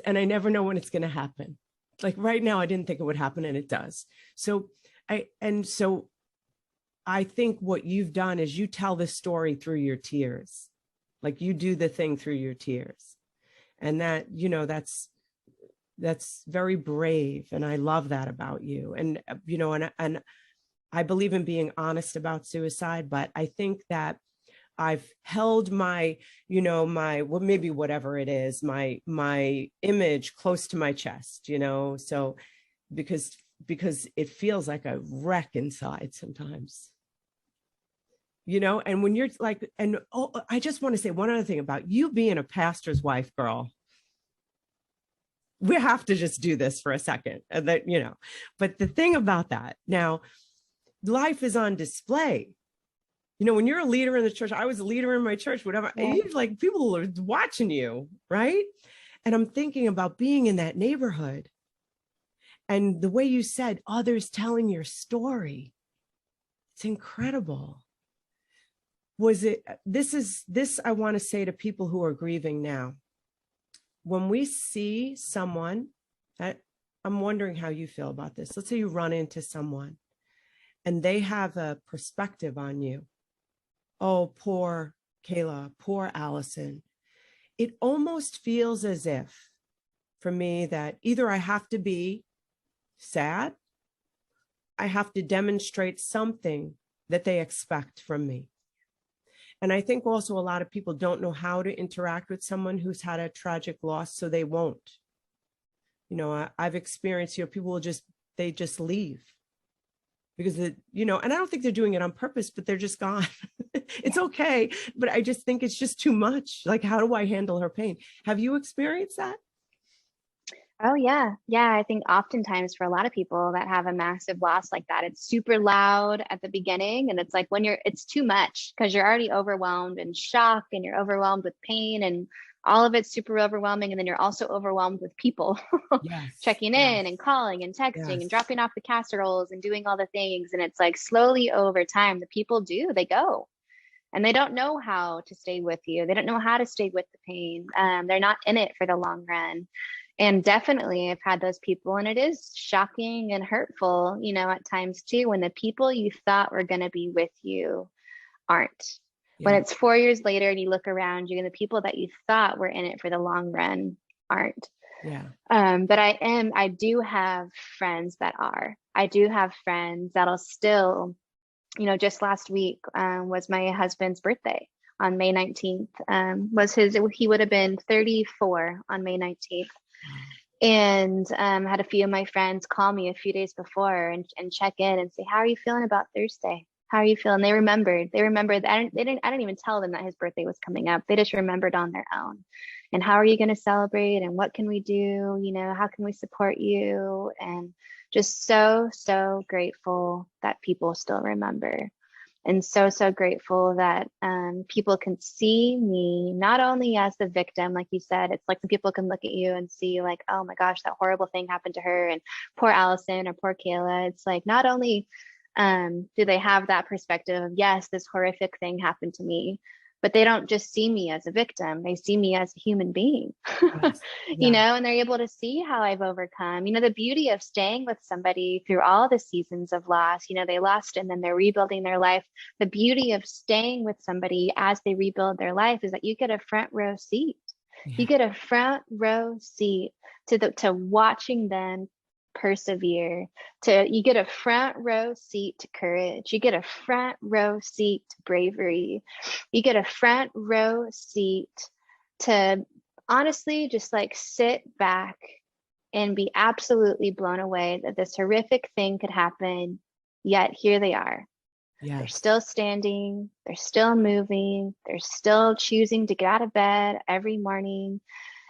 And I never know when it's going to happen. Like right now, I didn't think it would happen, and it does. So I think what you've done is you tell the story through your tears. Like, you do the thing through your tears. And that, that's very brave. And I love that about you. And, and I believe in being honest about suicide, but I think that I've held my, well, maybe whatever it is, my image close to my chest, so because it feels like a wreck inside sometimes. And when you're like, I just want to say one other thing about you being a pastor's wife, girl. We have to just do this for a second, and that, but the thing about that, now, life is on display. When you're a leader in the church, I was a leader in my church, whatever, right. Like, people are watching you, right? And I'm thinking about being in that neighborhood, and the way you said, others telling your story. It's incredible. This I want to say to people who are grieving now. When we see someone, I'm wondering how you feel about this. Let's say you run into someone and they have a perspective on you. Oh, poor Kayla, poor Alison. It almost feels as if, for me, that either I have to be sad, I have to demonstrate something that they expect from me. And I think also a lot of people don't know how to interact with someone who's had a tragic loss, so they won't. I've experienced, people will just leave, because and I don't think they're doing it on purpose, but they're just gone. It's okay. But I just think it's just too much. Like, how do I handle her pain? Have you experienced that? Oh yeah. Yeah. I think oftentimes for a lot of people that have a massive loss like that, it's super loud at the beginning. And it's like it's too much, because you're already overwhelmed and shock, and you're overwhelmed with pain and all of it's super overwhelming. And then you're also overwhelmed with people Yes. checking Yes. in and calling and texting and Yes. dropping off the casseroles and doing all the things. And it's like slowly over time, the people they go and they don't know how to stay with you. They don't know how to stay with the pain. They're not in it for the long run. And definitely I've had those people, and it is shocking and hurtful, at times too, when the people you thought were going to be with you aren't. When Yeah. it's 4 years later and you look around you and the people that you thought were in it for the long run aren't. Yeah. But I do have friends that are. I do have friends that'll still, just last week was my husband's birthday on May 19th. He would have been 34 on May 19th. Wow. And had a few of my friends call me a few days before and check in and say, how are you feeling about Thursday? How are you feeling? They remembered that I didn't even tell them that his birthday was coming up. They just remembered on their own. And how are you going to celebrate? And what can we do? How can we support you? And just so, so grateful that people still remember. And so, so grateful that people can see me not only as the victim, like you said, it's like the people can look at you and see like, oh my gosh, that horrible thing happened to her and poor Alison or poor Kayla. It's like, not only do they have that perspective of, yes, this horrific thing happened to me, but they don't just see me as a victim. They see me as a human being, Yes. Yeah. and they're able to see how I've overcome, the beauty of staying with somebody through all the seasons of loss. They lost and then they're rebuilding their life. The beauty of staying with somebody as they rebuild their life is that you get a front row seat. Yeah. You get a front row seat to watching them persevere. You get a front row seat to courage. You get a front row seat to bravery. You get a front row seat to honestly just like sit back and be absolutely blown away that this horrific thing could happen, yet here they are. Yes. They're still standing, they're still moving, they're still choosing to get out of bed every morning.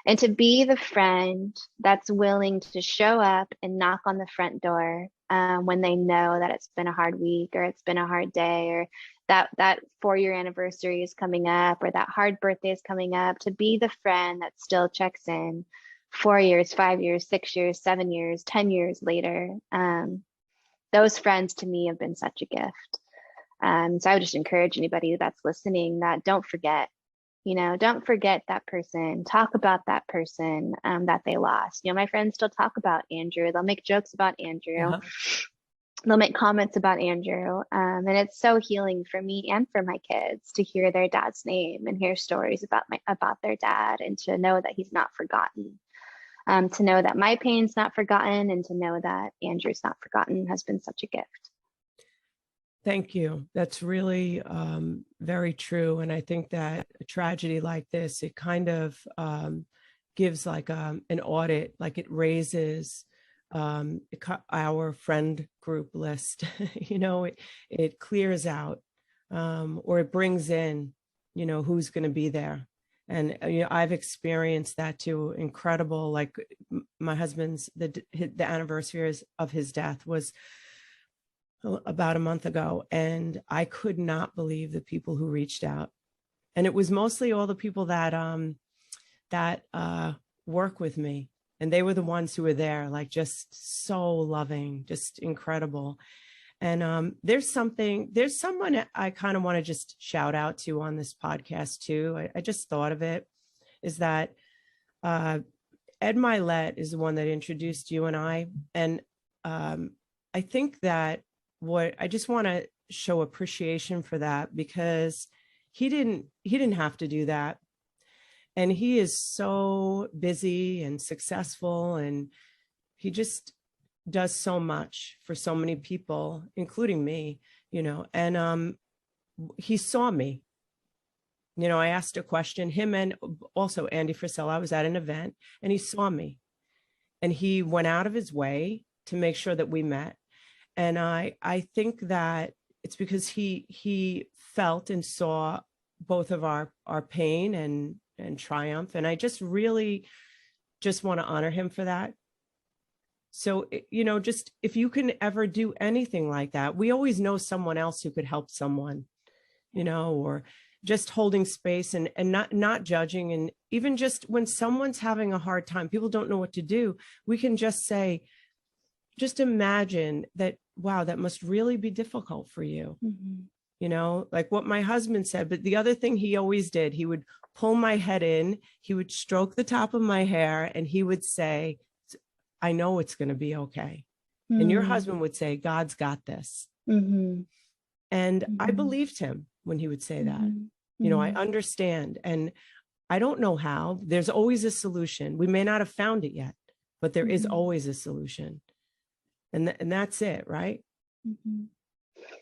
And to be the friend that's willing to show up and knock on the front door when they know that it's been a hard week or it's been a hard day, or that 4-year anniversary is coming up, or that hard birthday is coming up, to be the friend that still checks in 4 years, 5 years, 6 years, 7 years, 10 years later. Those friends to me have been such a gift. So I would just encourage anybody that's listening that don't forget that person. Talk about that person that they lost. My friends still talk about Andrew. They'll make jokes about Andrew. Uh-huh. They'll make comments about Andrew. And it's so healing for me and for my kids to hear their dad's name and hear stories about their dad, and to know that he's not forgotten. To know that my pain's not forgotten, and to know that Andrew's not forgotten has been such a gift. Thank you. That's really very true. And I think that a tragedy like this, it kind of gives like an audit, like it raises our friend group list. It clears out or it brings in, who's going to be there. And I've experienced that too. Incredible. Like my husband's, the anniversary of his death was about a month ago, and I could not believe the people who reached out. And it was mostly all the people that work with me, and they were the ones who were there, like just so loving, just incredible. And there's someone I kind of want to just shout out to on this podcast too. I just thought of it, is that Ed Milet is the one that introduced you and I. And I think that I just want to show appreciation for that, because he didn't have to do that. And he is so busy and successful, and he just does so much for so many people, including me, and he saw me. I asked a question, him and also Andy Frisell. I was at an event and he saw me, and he went out of his way to make sure that we met. And I think that it's because he felt and saw both of our pain and triumph. And I just really just want to honor him for that. So, just if you can ever do anything like that, we always know someone else who could help someone, or just holding space and not judging. And even just when someone's having a hard time, people don't know what to do, we can just say, just imagine that, wow, that must really be difficult for you. You know, like what my husband said. But the other thing he always did, he would pull my head in, he would stroke the top of my hair, and he would say, I know it's going to be okay. And your husband would say, God's got this. And I believed him when he would say that. You know, I understand. And I don't know how. There's always a solution. We may not have found it yet, but there is always a solution. And that's it, right?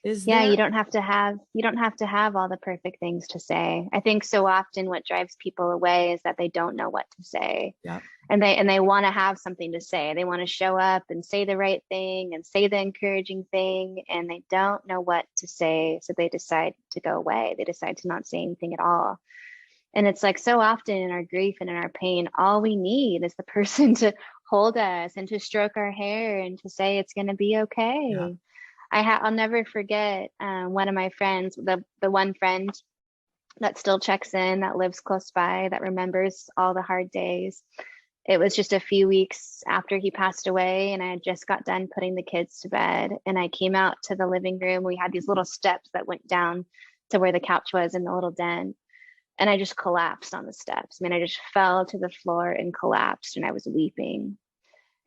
You don't have to have all the perfect things to say. I think so often what drives people away is that they don't know what to say. Yeah. And they want to have something to say. They want to show up and say the right thing and say the encouraging thing, and they don't know what to say. So they decide to go away. They decide to not say anything at all. And it's like so often in our grief and in our pain, all we need is the person to hold us and to stroke our hair and to say it's going to be okay. Yeah. I'll never forget one of my friends, the one friend that still checks in, that lives close by, that remembers all the hard days. It was just a few weeks after he passed away, and I had just got done putting the kids to bed. And I came out to the living room. We had these little steps that went down to where the couch was in the little den. And I just collapsed on the steps. I mean, I just fell to the floor and collapsed, and I was weeping.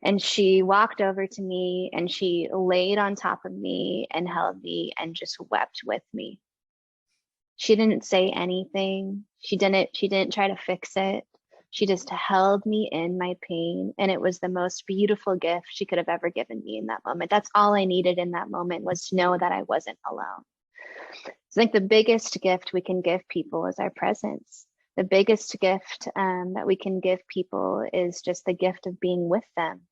And she walked over to me and she laid on top of me and held me and just wept with me. She didn't say anything. She didn't try to fix it. She just held me in my pain. And it was the most beautiful gift she could have ever given me in that moment. That's all I needed in that moment, was to know that I wasn't alone. So I think the biggest gift we can give people is our presence. The biggest gift that we can give people is just the gift of being with them,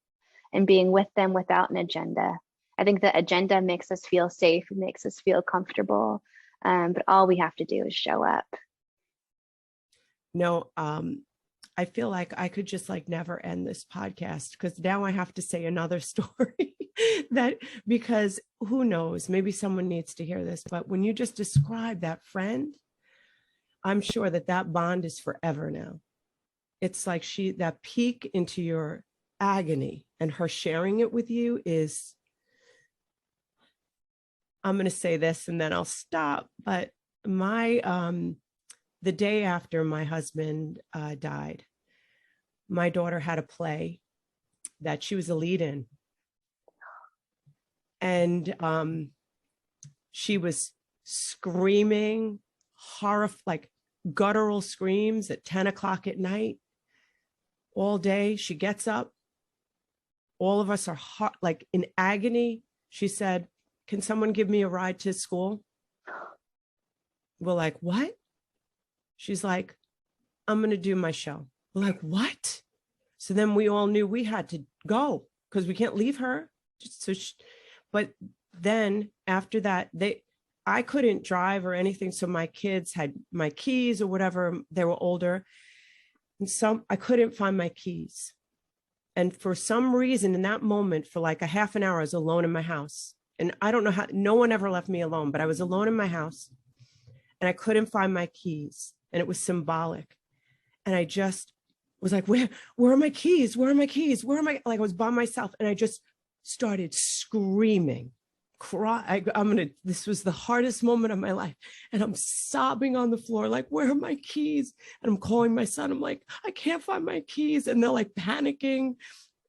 and being with them without an agenda. I think the agenda makes us feel safe, it makes us feel comfortable, but all we have to do is show up. No, I feel like I could just like never end this podcast, because now I have to say another story because who knows, maybe someone needs to hear this. But when you just describe that friend, I'm sure that bond is forever now. It's like that peek into your agony and her sharing it with you is, I'm going to say this and then I'll stop. But the day after my husband died, my daughter had a play that she was a lead in. And she was screaming, like guttural screams at 10 o'clock at night. All day, she gets up. All of us are like in agony. She said, can someone give me a ride to school? We're like, what? She's like, I'm going to do my show. We're like, what? So then we all knew we had to go because we can't leave her. But then after that, I couldn't drive or anything. So my kids had my keys or whatever. They were older. And I couldn't find my keys. And for some reason in that moment, for like a half an hour, I was alone in my house. And I don't know how, no one ever left me alone, but I was alone in my house and I couldn't find my keys. And it was symbolic. And I just was like, where are my keys? Where are my keys? Where am I? Like I was by myself and I just started screaming, this was the hardest moment of my life. And I'm sobbing on the floor, like, where are my keys? And I'm calling my son. I'm like, I can't find my keys. And they're like panicking.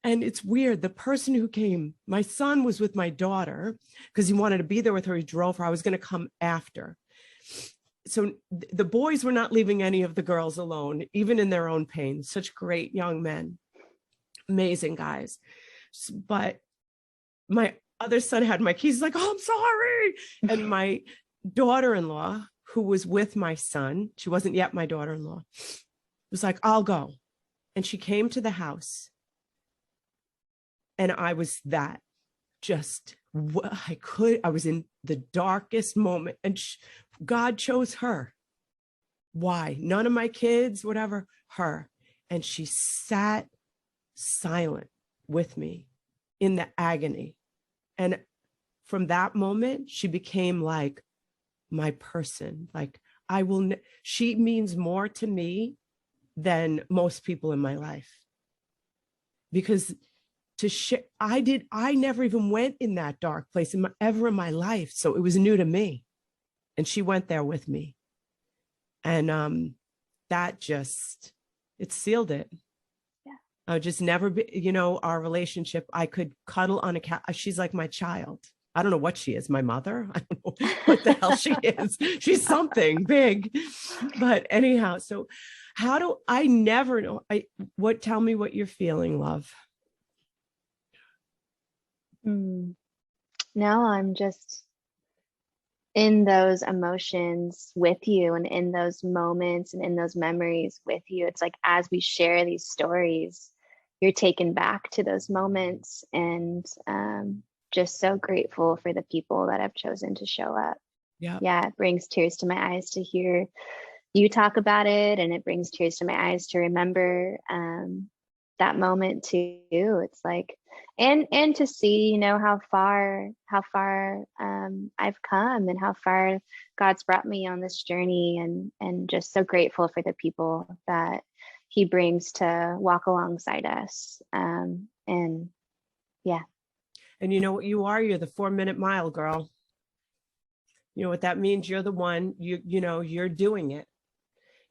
And it's weird. The person who came, my son was with my daughter because he wanted to be there with her. He drove her. I was going to come after. So the boys were not leaving any of the girls alone, even in their own pain. Such great young men, amazing guys. But my other son had my keys. He's like, oh, I'm sorry. And my daughter-in-law, who was with my son, she wasn't yet my daughter-in-law, was like, I'll go. And she came to the house. And I was I was in the darkest moment. And God chose her. Why? None of my kids, whatever, her. And she sat silent with me in the agony. And from that moment, she became like my person. Like she means more to me than most people in my life, because I never even went in that dark place ever in my life. So it was new to me, and she went there with me. And that just, it sealed it. Yeah. I would just never be, our relationship, I could cuddle on a couch. She's like my child. I don't know what she is, my mother. I don't know what the hell she is. She's something big. But anyhow, so how do I never know? Tell me what you're feeling, love. Now I'm just in those emotions with you, and in those moments and in those memories with you. It's like, as we share these stories, you're taken back to those moments, and just so grateful for the people that have chosen to show up. Yeah, it brings tears to my eyes to hear you talk about it, and it brings tears to my eyes to remember that moment too. It's like, and to see, how far I've come, and how far God's brought me on this journey, and just so grateful for the people that He brings to walk alongside us. And yeah. And you know what you are? You're the 4-minute mile, girl. You know what that means? You're the one, you're doing it,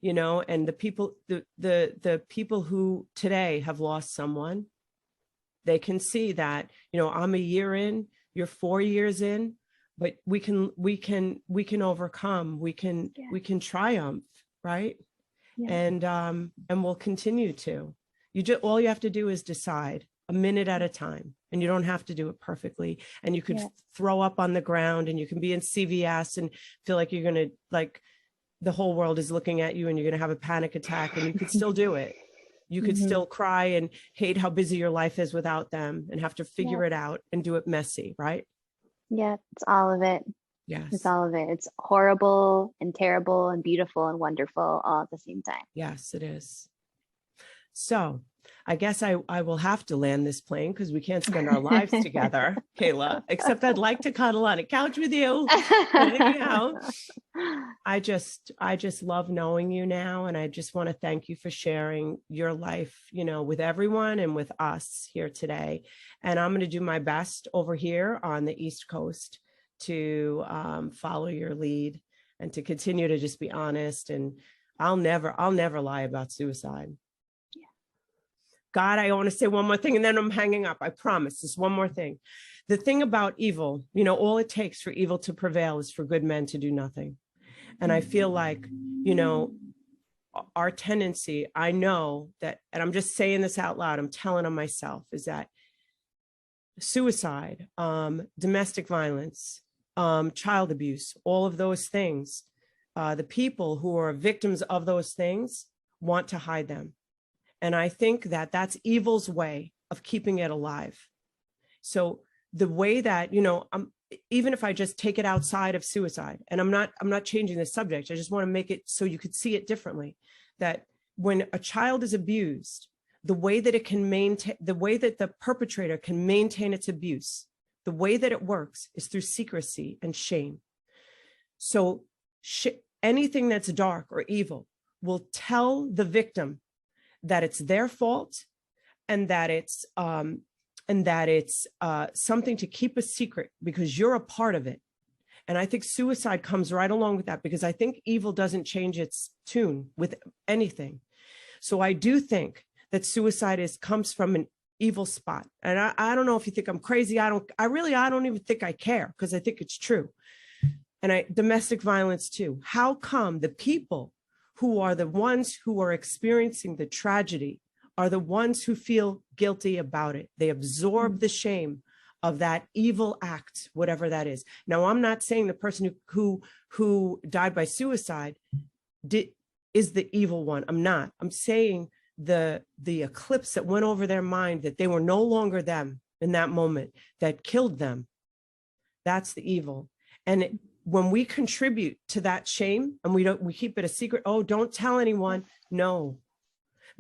and the people who today have lost someone, they can see that, I'm a year in, you're 4 years in, but we can overcome, we can triumph, right? Yeah. And we'll continue to. All you have to do is decide, a minute at a time, and you don't have to do it perfectly. And you could throw up on the ground, and you can be in CVS and feel like you're going to, the whole world is looking at you, and you're going to have a panic attack, and you could still do it. You could still cry and hate how busy your life is without them, and have to figure it out and do it messy, right? Yeah, it's all of it. Yes. It's all of it. It's horrible and terrible and beautiful and wonderful all at the same time. Yes, it is. So I guess I will have to land this plane, because we can't spend our lives together, Kayla, except I'd like to cuddle on a couch with you. Anyhow, I just love knowing you now. And I just want to thank you for sharing your life, with everyone and with us here today. And I'm going to do my best over here on the East Coast to follow your lead, and to continue to just be honest. And I'll never lie about suicide. God, I want to say one more thing, and then I'm hanging up. I promise. Just one more thing. The thing about evil, all it takes for evil to prevail is for good men to do nothing. And I feel like, our tendency, I know that, and I'm just saying this out loud, I'm telling on myself, is that suicide, domestic violence, child abuse, all of those things, the people who are victims of those things want to hide them. And I think that that's evil's way of keeping it alive. So the way that, even if I just take it outside of suicide, and I'm not changing the subject, I just want to make it so you could see it differently, that when a child is abused, the way that the perpetrator can maintain its abuse, the way that it works is through secrecy and shame. So anything that's dark or evil will tell the victim that it's their fault, and that it's something to keep a secret because you're a part of it. And I think suicide comes right along with that, because I think evil doesn't change its tune with anything. So I do think that suicide comes from an evil spot. And I don't know if you think I'm crazy. I don't even think I care, because I think it's true. And domestic violence too. How come the people who are the ones who are experiencing the tragedy are the ones who feel guilty about it? They absorb the shame of that evil act, whatever that is. Now, I'm not saying the person who died by suicide is the evil one. I'm not. I'm saying the eclipse that went over their mind, that they were no longer them in that moment, that killed them. That's the evil. And when we contribute to that shame, and we keep it a secret, oh, don't tell anyone. No,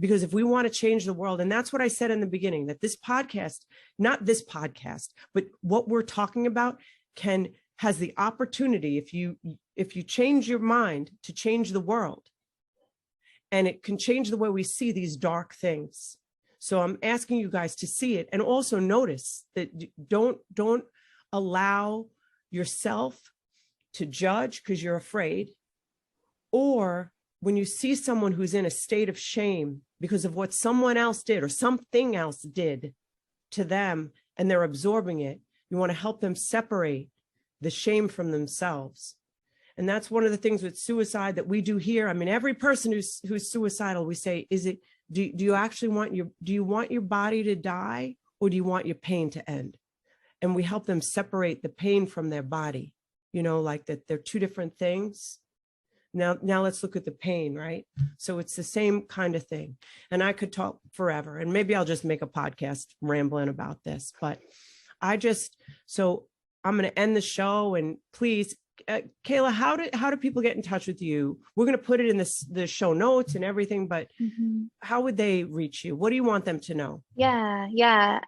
because if we want to change the world, and that's what I said in the beginning, that this podcast, not this podcast, but what we're talking about has the opportunity, if you change your mind to change the world, and it can change the way we see these dark things. So I'm asking you guys to see it, and also notice that don't allow yourself to judge because you're afraid, or when you see someone who's in a state of shame because of what someone else did or something else did to them, and they're absorbing it, you want to help them separate the shame from themselves. And that's one of the things with suicide that we do here. I mean, every person who's suicidal, we say, do you actually want your body to die, or do you want your pain to end? And we help them separate the pain from their body, like that they're two different things. Now let's look at the pain, right? So it's the same kind of thing. And I could talk forever, and maybe I'll just make a podcast rambling about this, but so I'm going to end the show, and please, Kayla, how do people get in touch with you? We're going to put it in the show notes and everything, but how would they reach you? What do you want them to know? Yeah.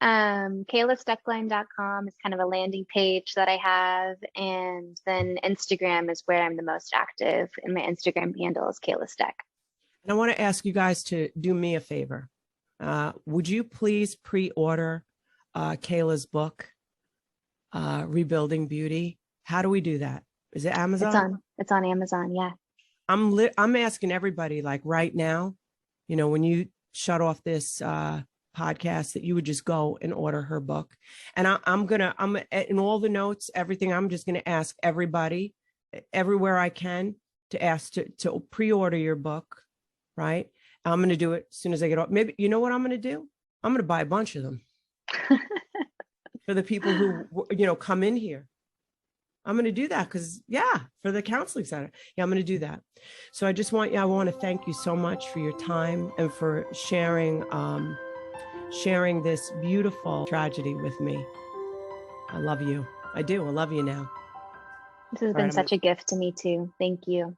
KaylaStoecklein.com is kind of a landing page that I have. And then Instagram is where I'm the most active. And my Instagram handle is Kayla Stoeck. And I want to ask you guys to do me a favor. Would you please pre-order Kayla's book, Rebuilding Beauty? How do we do that? Is it Amazon? It's on Amazon. Yeah. I'm asking everybody, like right now, when you shut off this podcast, that you would just go and order her book. And I'm in all the notes, everything, I'm just going to ask everybody everywhere I can to ask to pre-order your book. Right. I'm going to do it as soon as I get off. Maybe, you know what I'm going to do? I'm going to buy a bunch of them for the people who, come in here. I'm going to do that because, for the counseling center. Yeah, I'm going to do that. So I want to thank you so much for your time and for sharing this beautiful tragedy with me. I love you. I do. I love you now. This has been such a gift to me too. Thank you.